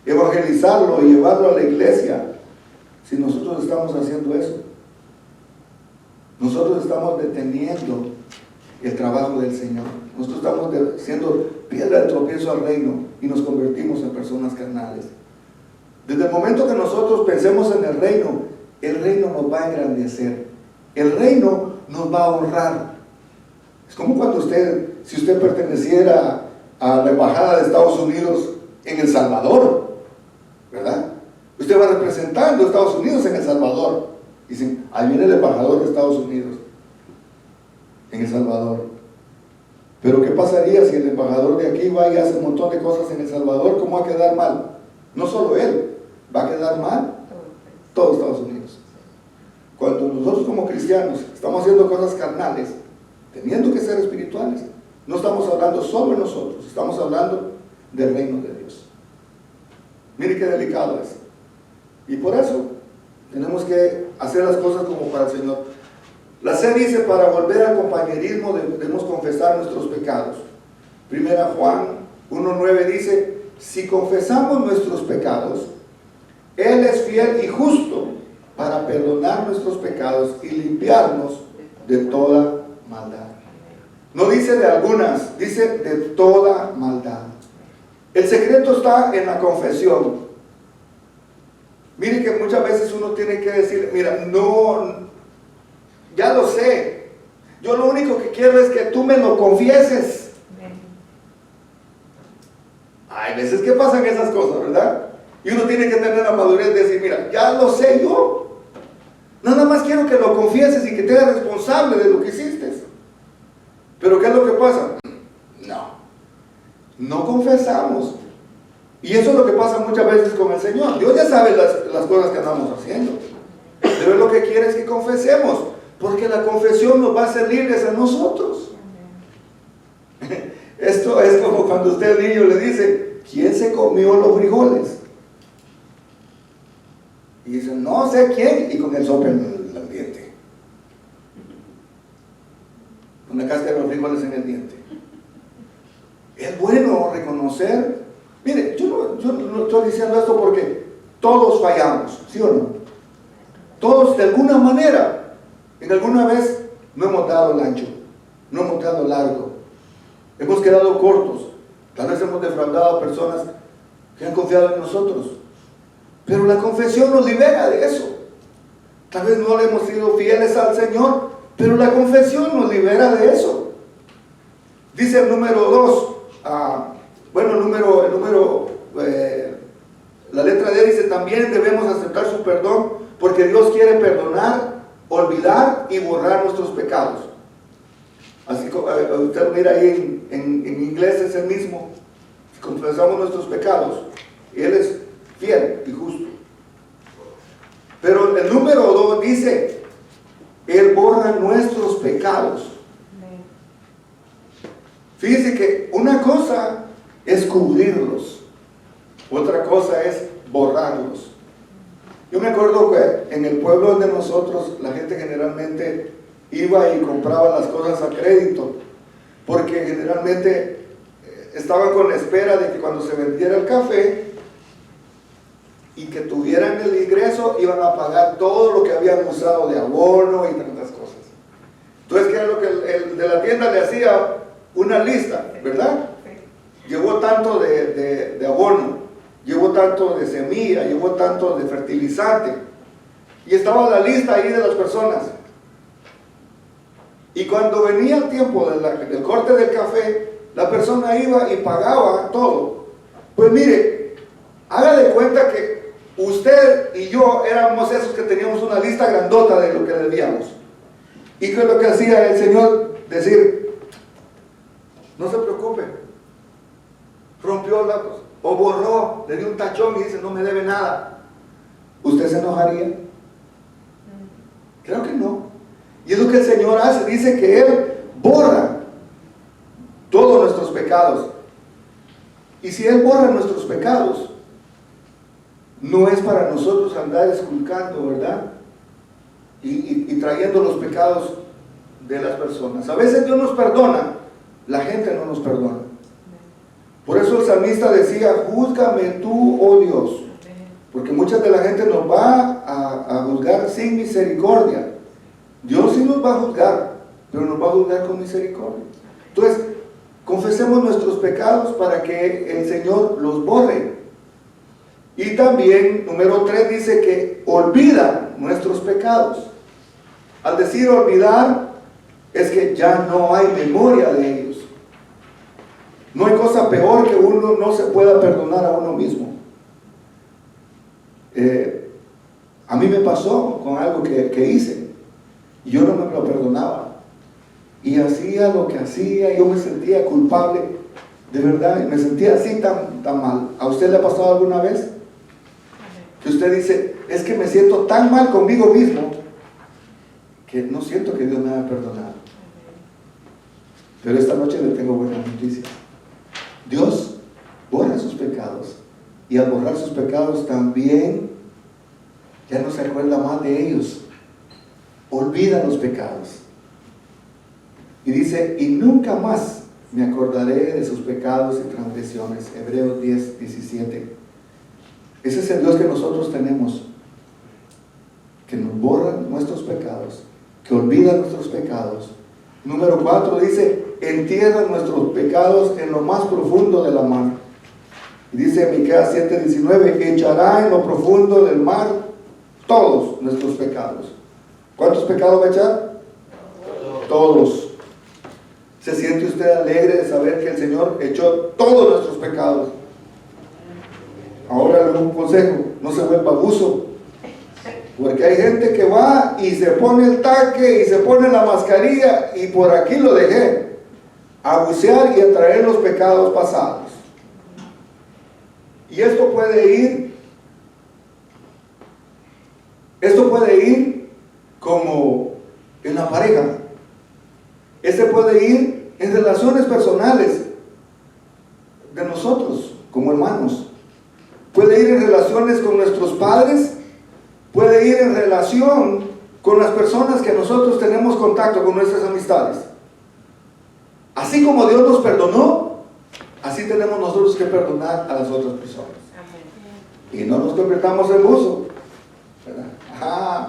A: Evangelizarlo y llevarlo a la iglesia si nosotros estamos haciendo eso. Nosotros estamos deteniendo el trabajo del Señor. Nosotros estamos siendo piedra de tropiezo al reino y nos convertimos en personas carnales. Desde el momento que nosotros pensemos en el reino nos va a engrandecer. El reino nos va a honrar. Es como cuando si usted perteneciera a la embajada de Estados Unidos en El Salvador, ¿verdad? Usted va representando a Estados Unidos en El Salvador. Dicen, ahí viene el embajador de Estados Unidos en El Salvador. Pero ¿qué pasaría si el embajador de aquí va y hace un montón de cosas en El Salvador? ¿Cómo va a quedar mal? No solo él, va a quedar mal todo Estados Unidos. Cuando nosotros como cristianos estamos haciendo cosas carnales, teniendo que ser espirituales, no estamos hablando solo de nosotros, estamos hablando del reino de Dios. Mire qué delicado es. Y por eso tenemos que hacer las cosas como para el Señor. La C dice, para volver al compañerismo debemos confesar nuestros pecados. Primera Juan 1:9 dice, si confesamos nuestros pecados, Él es fiel y justo para perdonar nuestros pecados y limpiarnos de toda maldad. No dice de algunas, dice de toda maldad. El secreto está en la confesión. Mire que muchas veces uno tiene que decir, mira, no, ya lo sé. Yo lo único que quiero es que tú me lo confieses. Hay veces que pasan esas cosas, ¿verdad? Y uno tiene que tener la madurez de decir, mira, ya lo sé yo. Nada más quiero que lo confieses y que te hagas responsable de lo que hiciste. Pero ¿qué es lo que pasa? No confesamos. Y eso es lo que pasa muchas veces con el Señor. Dios ya sabe las cosas que andamos haciendo. Pero Él lo que quiere es que confesemos. Porque la confesión nos va a hacer libres a nosotros. Esto es como cuando usted al niño le dice, ¿quién se comió los frijoles? Y dice, no sé quién, y con el soplo en el diente. Con la cáscara de los frijoles en el diente. Es bueno reconocer. Mire, yo no estoy diciendo esto porque todos fallamos, ¿sí o no? Todos de alguna manera, en alguna vez, no hemos dado el ancho, no hemos dado el largo, hemos quedado cortos, tal vez hemos defraudado a personas que han confiado en nosotros. Pero la confesión nos libera de eso. Tal vez no le hemos sido fieles al Señor, pero la confesión nos libera de eso. Dice el número 2, la letra D dice, también debemos aceptar su perdón, porque Dios quiere perdonar, olvidar y borrar nuestros pecados. Así como usted mira ahí en inglés es el mismo. Si confesamos nuestros pecados, Él es fiel y justo. Pero el número 2 dice, Él borra nuestros pecados. Fíjese que una cosa es cubrirlos, otra cosa es borrarlos. Yo me acuerdo que en el pueblo de nosotros la gente generalmente iba y compraba las cosas a crédito, porque generalmente estaban con la espera de que cuando se vendiera el café y que tuvieran el ingreso, iban a pagar todo lo que habían usado de abono y tantas cosas. Entonces, ¿qué era lo que el de la tienda le hacía? Una lista, ¿verdad? Llevó tanto de abono, llevó tanto de semilla, llevó tanto de fertilizante, y estaba la lista ahí de las personas. Y cuando venía el tiempo del corte del café, la persona iba y pagaba todo. Pues mire, haga de cuenta que usted y yo éramos esos que teníamos una lista grandota de lo que debíamos. ¿Y qué es lo que hacía el Señor? Decir, no se preocupe, rompió o borró, le dio un tachón y dice, no me debe nada. ¿Usted se enojaría? Creo que no. Y es lo que el Señor hace. Dice que Él borra todos nuestros pecados. Y si Él borra nuestros pecados, no es para nosotros andar esculcando, ¿verdad? Y trayendo los pecados de las personas. A veces Dios nos perdona, la gente no nos perdona. Por eso el salmista decía, júzgame tú, oh Dios. Porque mucha de la gente nos va a juzgar sin misericordia. Dios sí nos va a juzgar, pero nos va a juzgar con misericordia. Entonces, confesemos nuestros pecados para que el Señor los borre. Y también, número 3, dice que olvida nuestros pecados. Al decir olvidar, es que ya no hay memoria de ellos. No hay cosa peor que uno no se pueda perdonar a uno mismo. A mí me pasó con algo que hice, y yo no me lo perdonaba. Y hacía lo que hacía, yo me sentía culpable, de verdad, me sentía así tan mal. ¿A usted le ha pasado alguna vez? Que usted dice, es que me siento tan mal conmigo mismo, que no siento que Dios me haya perdonado. Pero esta noche le tengo buenas noticias. Dios borra sus pecados, y al borrar sus pecados también ya no se acuerda más de ellos. Olvida los pecados. Y dice, y nunca más me acordaré de sus pecados y transgresiones. Hebreos 10, 17. Ese es el Dios que nosotros tenemos, que nos borra nuestros pecados, que olvida nuestros pecados. Número 4 dice, entierra nuestros pecados en lo más profundo de la mar. Y dice Miqueas 7, 19, echará en lo profundo del mar todos nuestros pecados. ¿Cuántos pecados va a echar? Todos. ¿Se siente usted alegre de saber que el Señor echó todos nuestros pecados? Ahora le doy un consejo, no se vuelva abuso. Porque hay gente que va y se pone el taque y se pone la mascarilla y por aquí lo dejé. A bucear y a traer los pecados pasados. Y esto puede ir como en la pareja. Este puede ir en relaciones personales de nosotros como hermanos. Puede ir en relaciones con nuestros padres. Puede ir en relación con las personas que nosotros tenemos contacto, con nuestras amistades. Así como Dios nos perdonó, así tenemos nosotros que perdonar a las otras personas. Y no nos convirtamos en buzo, ¿verdad?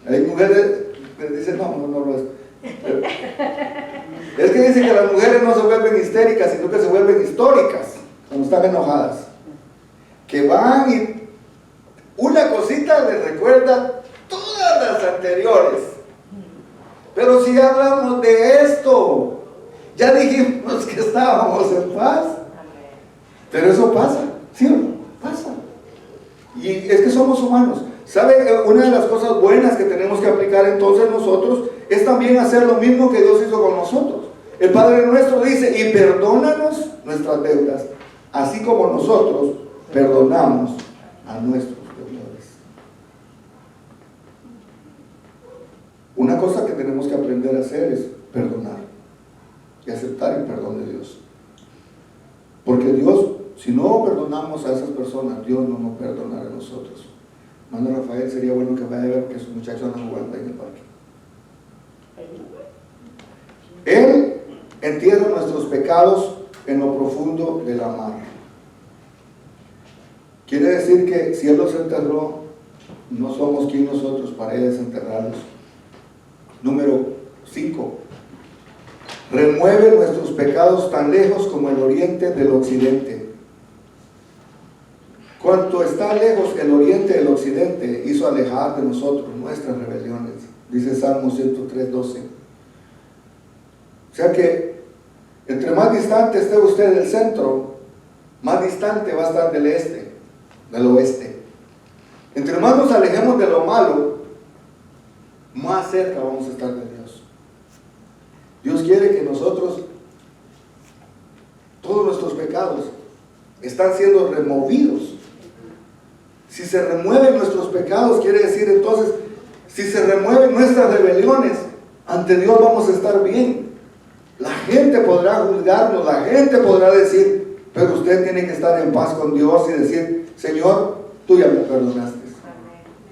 A: Hay mujeres que dicen, no lo es. Es que dicen que las mujeres no se vuelven histéricas, sino que se vuelven históricas cuando están enojadas. Que van y una cosita les recuerda todas las anteriores. Pero si hablamos de esto, ya dijimos que estábamos en paz. Pero eso pasa, ¿sí o no? Pasa. Y es que somos humanos. ¿Sabe? Una de las cosas buenas que tenemos que aplicar entonces nosotros es también hacer lo mismo que Dios hizo con nosotros. El Padre nuestro dice, y perdónanos nuestras deudas, así como nosotros perdonamos a nuestros deudores. Una cosa que tenemos que aprender a hacer es perdonar y aceptar el perdón de Dios. Porque Dios, si no perdonamos a esas personas, Dios no nos perdonará a nosotros. Hermano Rafael, sería bueno que vaya a ver que sus muchachos andan jugando ahí en el parque. Él entierra nuestros pecados en lo profundo de la mar. Quiere decir que si Él los enterró, no somos quien nosotros para Él desenterrarlos. Número 5. Remueve nuestros pecados tan lejos como el oriente del occidente. Cuanto está lejos el oriente del occidente, hizo alejar de nosotros nuestras rebeliones. Dice Salmo 103:12. O sea que entre más distante esté usted del centro, más distante va a estar del este, del oeste. Entre más nos alejemos de lo malo, más cerca vamos a estar de Dios. Dios quiere que nosotros, todos nuestros pecados están siendo removidos. Si se remueven nuestros pecados, quiere decir entonces, si se remueven nuestras rebeliones, ante Dios vamos a estar bien. La gente podrá juzgarnos, la gente podrá decir, pero usted tiene que estar en paz con Dios y decir, Señor, tú ya me perdonaste.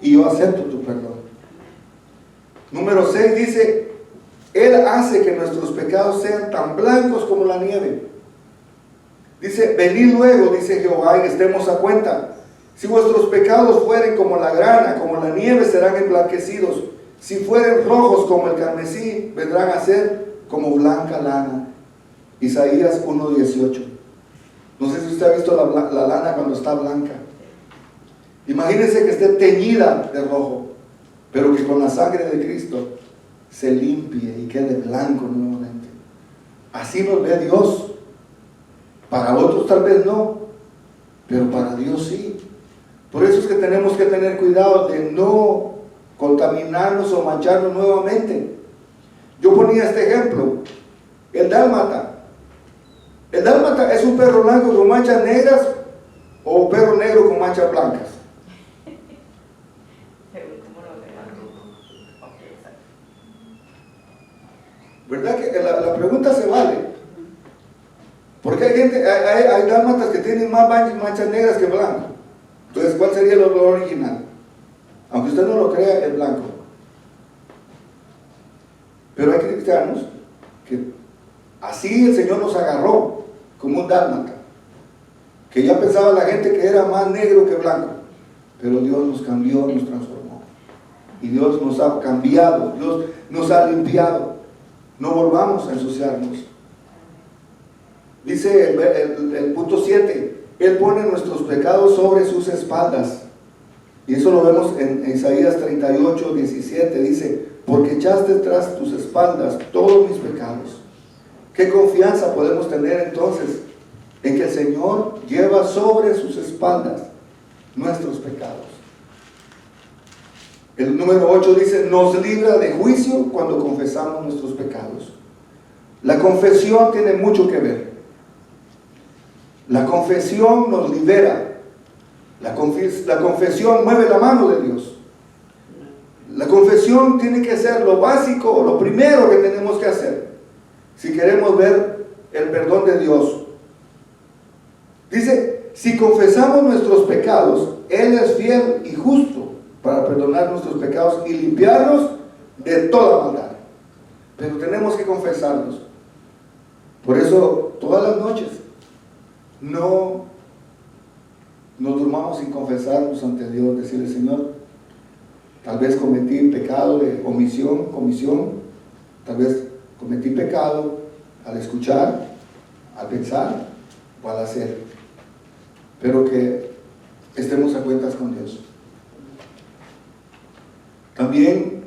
A: Y yo acepto tu perdón. Número 6 dice, Él hace que nuestros pecados sean tan blancos como la nieve. Dice, venid luego, dice Jehová, y estemos a cuenta. Si vuestros pecados fueren como la grana, como la nieve, serán emblanquecidos. Si fueren rojos como el carmesí, vendrán a ser como blanca lana. Isaías 1:18. No sé si usted ha visto la lana cuando está blanca. Imagínense que esté teñida de rojo, pero que con la sangre de Cristo se limpie y quede blanco nuevamente. Así nos ve Dios. Para otros tal vez no, pero para Dios sí. Por eso es que tenemos que tener cuidado de no contaminarnos o mancharnos nuevamente. Yo ponía este ejemplo, el dálmata. El dálmata es un perro blanco con manchas negras o un perro negro con manchas blancas. ¿Verdad que la pregunta se vale? Porque hay gente, hay dálmatas que tienen más manchas negras que blancas. Entonces, ¿cuál sería el olor original? Aunque usted no lo crea, es blanco. Pero hay cristianos que así el Señor nos agarró, como un dálmata, que ya pensaba la gente que era más negro que blanco, pero Dios nos cambió, nos transformó, y Dios nos ha cambiado, Dios nos ha limpiado. No volvamos a ensuciarnos. Dice el punto 7, Él pone nuestros pecados sobre sus espaldas, y eso lo vemos en Isaías 38:17, dice, porque echaste tras tus espaldas todos mis pecados. ¿Qué confianza podemos tener entonces en que el Señor lleva sobre sus espaldas nuestros pecados? El número 8 dice, nos libra de juicio cuando confesamos nuestros pecados. La confesión tiene mucho que ver. La confesión nos libera. La confesión mueve la mano de Dios. La confesión tiene que ser lo básico, lo primero que tenemos que hacer si queremos ver el perdón de Dios. Dice, si confesamos nuestros pecados, Él es fiel y justo para perdonar nuestros pecados y limpiarnos de toda maldad. Pero tenemos que confesarlos. Por eso, todas las noches, no nos durmamos sin confesarnos ante Dios, decirle, Señor, tal vez cometí pecado de comisión, tal vez cometí pecado al escuchar, al pensar o al hacer, pero que estemos a cuentas con Dios. También,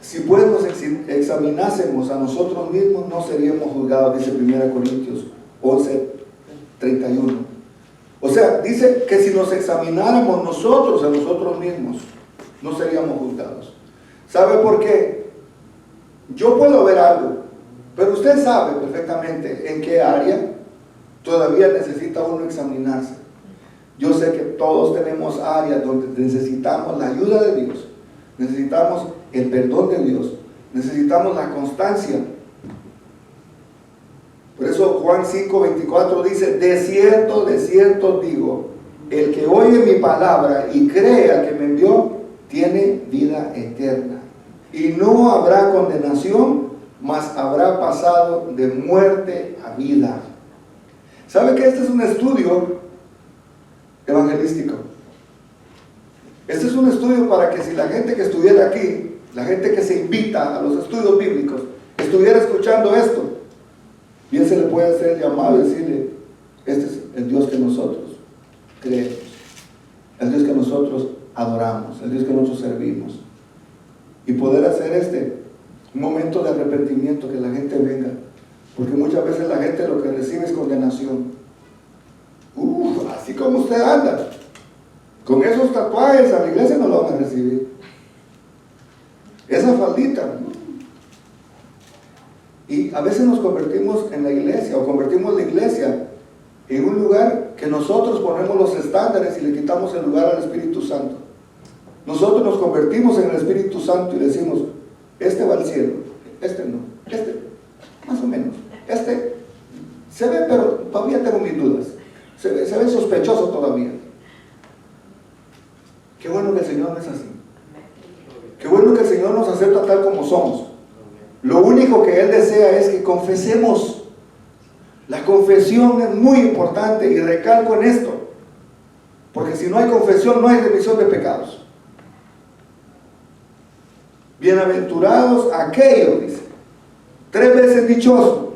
A: si pues nos examinásemos a nosotros mismos, no seríamos juzgados, dice 1 Corintios 11:31. O sea, dice que si nos examináramos nosotros a nosotros mismos, no seríamos juzgados. ¿Sabe por qué? Yo puedo ver algo, pero usted sabe perfectamente en qué área todavía necesita uno examinarse. Yo sé que todos tenemos áreas donde necesitamos la ayuda de Dios, necesitamos el perdón de Dios, necesitamos la constancia. Por eso Juan 5:24 dice, de cierto digo, el que oye mi palabra y cree al que me envió, tiene vida eterna. Y no habrá condenación, mas habrá pasado de muerte a vida. ¿Sabe que este es un estudio evangelístico? Este es un estudio para que si la gente que estuviera aquí, la gente que se invita a los estudios bíblicos, estuviera escuchando esto, bien se le puede hacer el llamado y decirle, este es el Dios que nosotros creemos, el Dios que nosotros adoramos, el Dios que nosotros servimos, y poder hacer un momento de arrepentimiento, que la gente venga, porque muchas veces la gente lo que recibe es condenación. Así como usted anda, con esos tatuajes a la iglesia no lo van a recibir, esa faldita. Y a veces nos convertimos en la iglesia, o convertimos la iglesia en un lugar que nosotros ponemos los estándares y le quitamos el lugar al Espíritu Santo. nosotros nos convertimos en el Espíritu Santo y decimos, este va al cielo, este no, este más o menos, este se ve, pero todavía tengo mis dudas, se ve sospechoso todavía. Qué bueno que el Señor no es así. Qué bueno que el Señor nos acepta tal como somos. Lo único que Él desea es que confesemos. La confesión es muy importante y recalco en esto, porque si no hay confesión no hay remisión de pecados. Bienaventurados aquellos, dice, 3 veces dichosos,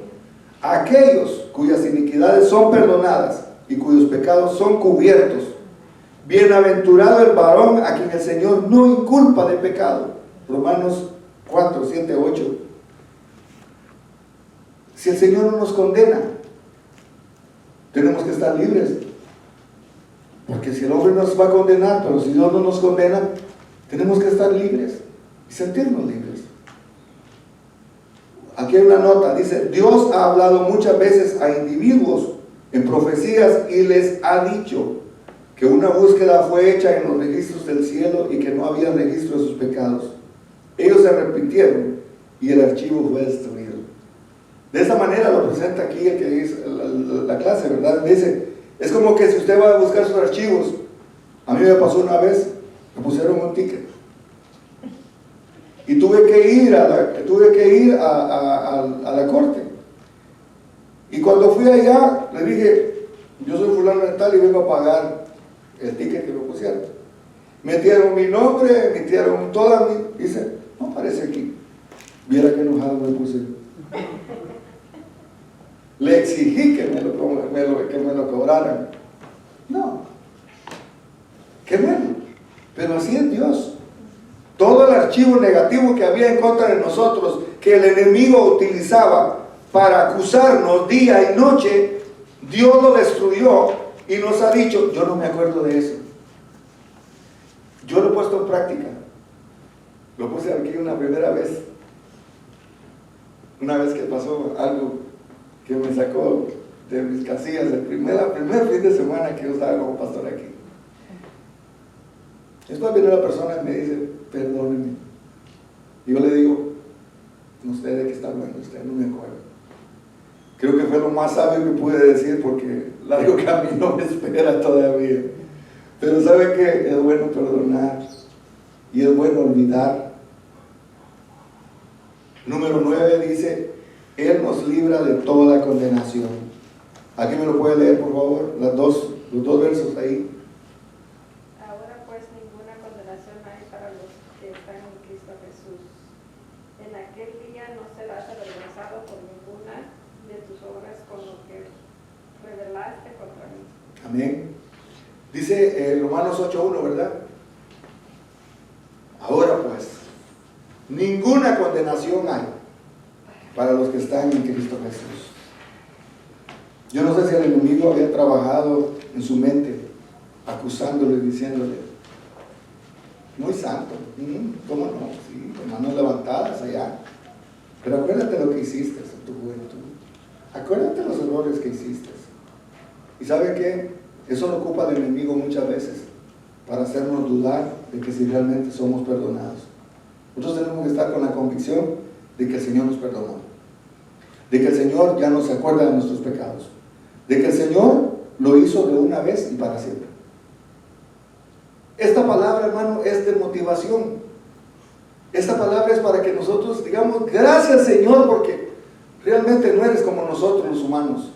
A: aquellos cuyas iniquidades son perdonadas y cuyos pecados son cubiertos. Bienaventurado el varón a quien el Señor no inculpa de pecado. Romanos 4, 7, 8. Si el Señor no nos condena, tenemos que estar libres. Porque si el hombre nos va a condenar, pero si Dios no nos condena, tenemos que estar libres y sentirnos libres. Aquí hay una nota, dice, Dios ha hablado muchas veces a individuos en profecías y les ha dicho que una búsqueda fue hecha en los registros del cielo y que no había registro de sus pecados. Ellos se arrepintieron y el archivo fue destruido. De esa manera lo presenta aquí el que dice la clase, ¿verdad? Dice, es como que si usted va a buscar sus archivos, a mí me pasó una vez, me pusieron un ticket y tuve que ir a la corte. Y cuando fui allá, le dije, yo soy fulano de tal y vengo a pagar el ticket que me pusieron. Metieron mi nombre, metieron toda mi... Dice, no aparece aquí. Viera qué enojado me puse. Le exigí que me lo cobraran. No. Qué bueno. Pero así es Dios. Todo el archivo negativo que había en contra de nosotros, que el enemigo utilizaba para acusarnos día y noche, Dios lo destruyó y nos ha dicho, yo no me acuerdo de eso. Yo lo he puesto en práctica. Lo puse aquí una primera vez. Una vez que pasó algo que me sacó de mis casillas, el primer fin de semana que yo estaba como pastor aquí. Después viene la persona y me dice, perdóneme. Y yo le digo, no sé de qué está hablando usted, no me acuerdo. Creo que fue lo más sabio que pude decir porque largo camino me espera todavía. Pero ¿sabe qué? Es bueno perdonar y es bueno olvidar. Número 9 dice, Él nos libra de toda condenación. ¿Alguien me lo puede leer, por favor? Los dos versos ahí.
E: Ahora pues ninguna condenación hay para los que están en Cristo Jesús. En aquel día no serás avergonzado por ninguna de tus obras con lo que rebelaste contra mí.
A: Amén. Dice Romanos 8:1, ¿verdad? Ahora pues, ninguna condenación hay para los que están en Cristo Jesús. Yo no sé si el enemigo había trabajado en su mente, acusándole y diciéndole, muy santo, ¿cómo no? Sí, con manos levantadas allá. Pero acuérdate lo que hiciste en tu juventud. Acuérdate los errores que hiciste. ¿Y sabe qué? Eso lo ocupa el enemigo muchas veces para hacernos dudar de que si realmente somos perdonados. Nosotros tenemos que estar con la convicción de que el Señor nos perdonó, de que el Señor ya no se acuerda de nuestros pecados, de que el Señor lo hizo de una vez y para siempre. Esta palabra, hermano, es de motivación. Esta palabra es para que nosotros digamos, gracias Señor, porque realmente no eres como nosotros los humanos,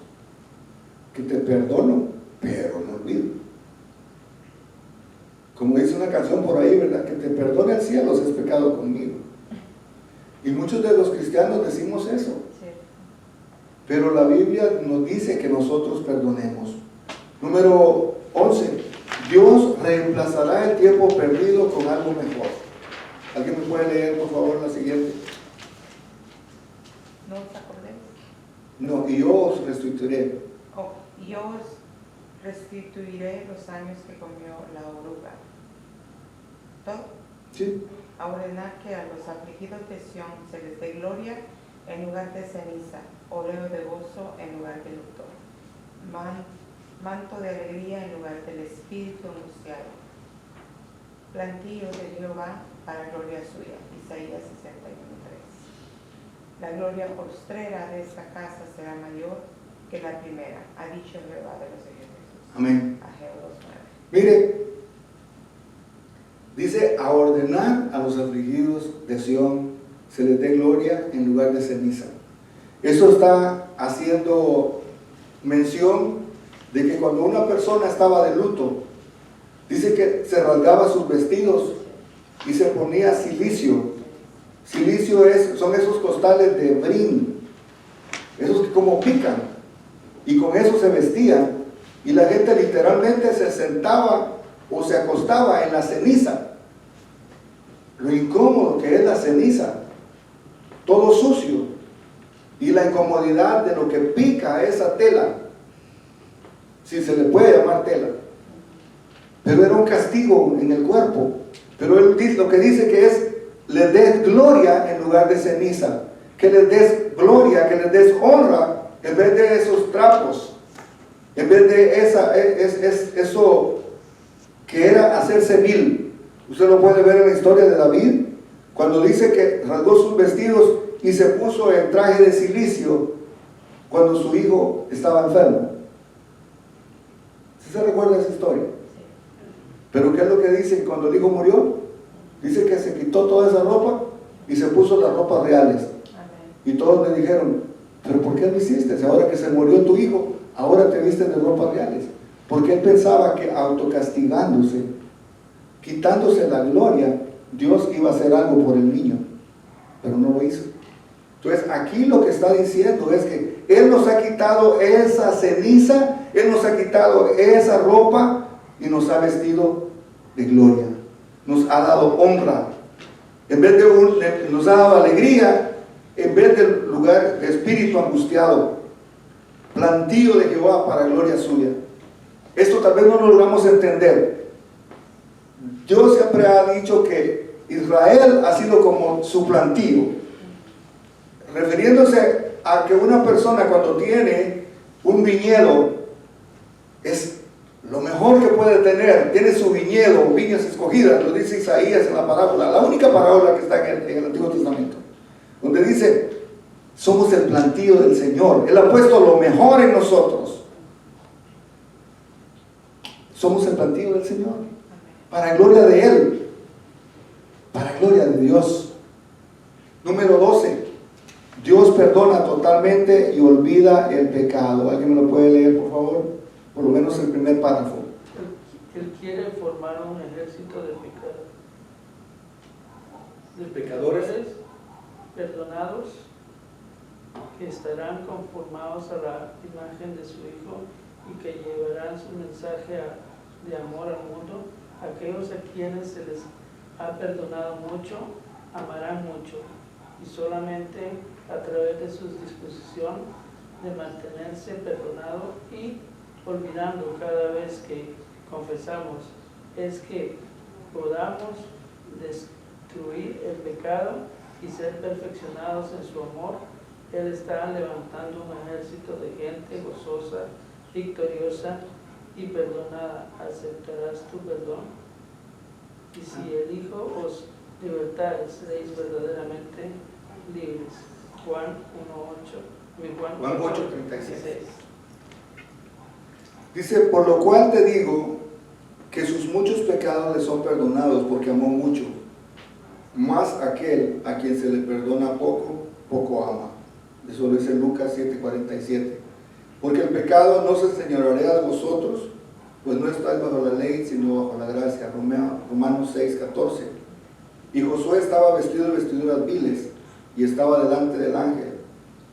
A: que te perdono, pero no olvido. Como dice una canción por ahí, ¿verdad? Que te perdone el cielo si has pecado conmigo. Y muchos de los cristianos decimos eso. Pero la Biblia nos dice que nosotros perdonemos. Número 11. Dios reemplazará el tiempo perdido con algo mejor. ¿Alguien me puede leer, por favor, la siguiente?
G: ¿No os acordéis?
A: No, y yo os restituiré.
G: Oh, yo os restituiré los años que comió la oruga. ¿Todo?
A: ¿Sí?
G: A ordenar que a los afligidos de Sión se les dé gloria en lugar de ceniza, óleo de gozo en lugar de luto, manto de alegría en lugar del espíritu angustiado. plantío de Jehová para gloria suya. Isaías 61:3. La gloria postrera de esta casa será mayor que la primera, ha dicho Jehová de los ejércitos.
A: Amén.
G: Ageo 2:9.
A: Mire, dice, a ordenar a los afligidos de Sión se les dé gloria en lugar de ceniza. Eso está haciendo mención de que cuando una persona estaba de luto, dice que se rasgaba sus vestidos y se ponía cilicio. Cilicio son esos costales de brin, esos que como pican, y con eso se vestían, y la gente literalmente se sentaba o se acostaba en la ceniza. Lo incómodo que es la ceniza, todo sucio, y la incomodidad de lo que pica esa tela, si se le puede llamar tela. Pero era un castigo en el cuerpo. Pero él dice, lo que dice que es, les des gloria en lugar de ceniza, que les des gloria, que les des honra en vez de esos trapos, en vez de eso que era hacerse vil. Usted lo puede ver en la historia de David, cuando dice que rasgó sus vestidos y se puso el traje de cilicio cuando su hijo estaba enfermo. ¿Sí se recuerda esa historia? Pero ¿qué es lo que dice cuando el hijo murió? Dice que se quitó toda esa ropa y se puso las ropas reales. Y todos le dijeron, ¿pero por qué lo hiciste? Ahora que se murió tu hijo, ahora te viste de ropas reales. Porque él pensaba que autocastigándose, quitándose la gloria, Dios iba a hacer algo por el niño. Pero no lo hizo. Entonces aquí lo que está diciendo es que Él nos ha quitado esa ceniza, Él nos ha quitado esa ropa y nos ha vestido de gloria. Nos ha dado honra. En vez de nos ha dado alegría, en vez del lugar de espíritu angustiado. Plantío de Jehová para gloria suya. Esto tal vez no lo logramos entender. Dios siempre ha dicho que Israel ha sido como su plantío, refiriéndose a que una persona cuando tiene un viñedo es lo mejor que puede tener, tiene su viñedo, viñas escogidas, lo dice Isaías en la parábola, la única parábola que está en el Antiguo Testamento, donde dice, somos el plantío del Señor, Él ha puesto lo mejor en nosotros, somos el plantío del Señor, para gloria de Él, para gloria de Dios. Número 12, Dios perdona totalmente y olvida el pecado. ¿Alguien me lo puede leer, por favor? Por lo menos el primer párrafo.
B: Él quiere formar un ejército de
A: pecadores
B: perdonados que estarán conformados a la imagen de su Hijo y que llevarán su mensaje de amor al mundo. Aquellos a quienes se les ha perdonado mucho, amarán mucho, y solamente a través de su disposición de mantenerse perdonado y olvidando cada vez que confesamos, es que podamos destruir el pecado y ser perfeccionados en su amor. Él está levantando un ejército de gente gozosa, victoriosa y perdonada. ¿Aceptarás tu perdón? Y si el Hijo os libertare, seréis verdaderamente libres. Juan
A: 8:36. Dice, por lo cual te digo que sus muchos pecados le son perdonados porque amó mucho. Más aquel a quien se le perdona poco, poco ama. Eso lo dice Lucas 7:47. Porque el pecado no se enseñoreará de vosotros, pues no estáis bajo la ley, sino bajo la gracia. Romanos 6:14. Y Josué estaba vestido de vestiduras viles, y estaba delante del ángel.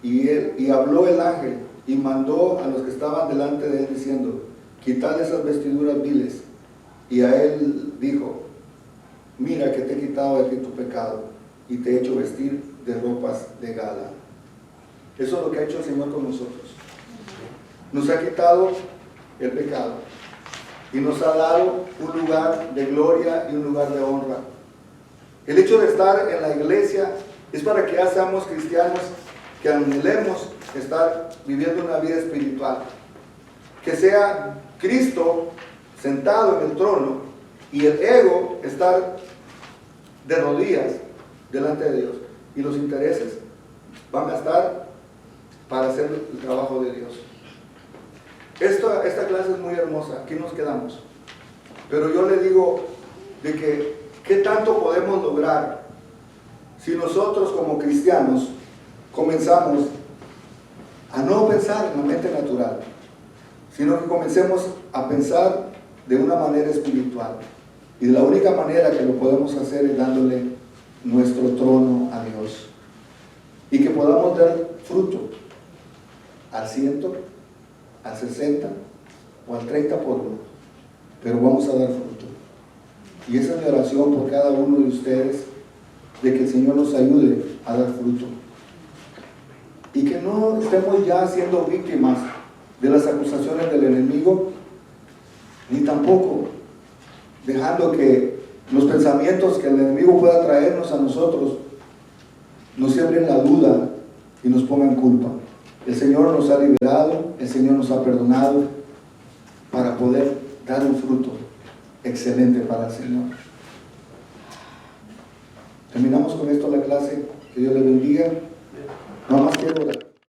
A: Y habló el ángel, y mandó a los que estaban delante de él, diciendo, quitad esas vestiduras viles. Y a él dijo, mira que te he quitado de ti tu pecado, y te he hecho vestir de ropas de gala. Eso es lo que ha hecho el Señor con nosotros. Nos ha quitado el pecado y nos ha dado un lugar de gloria y un lugar de honra. El hecho de estar en la iglesia es para que ya seamos cristianos que anhelemos estar viviendo una vida espiritual. Que sea Cristo sentado en el trono Y el ego, estar de rodillas delante de Dios. Y los intereses van a estar para hacer el trabajo de Dios. Esta clase es muy hermosa, aquí nos quedamos. Pero yo le digo de que ¿qué tanto podemos lograr si nosotros como cristianos comenzamos a no pensar en la mente natural, sino que comencemos a pensar de una manera espiritual? Y la única manera que lo podemos hacer es dándole nuestro trono a Dios. Y que podamos dar fruto al 100, al 60 o al 30 por uno. Pero vamos a dar fruto. Y esa es mi oración por cada uno de ustedes, de que el Señor nos ayude a dar fruto. Y que no estemos ya siendo víctimas de las acusaciones del enemigo, ni tampoco dejando que los pensamientos que el enemigo pueda traernos a nosotros nos siembren la duda y nos pongan culpa. El Señor nos ha liberado, el Señor nos ha perdonado para poder dar un fruto excelente para el Señor. Terminamos con esto la clase. Que Dios le bendiga. Nada más quiero orar.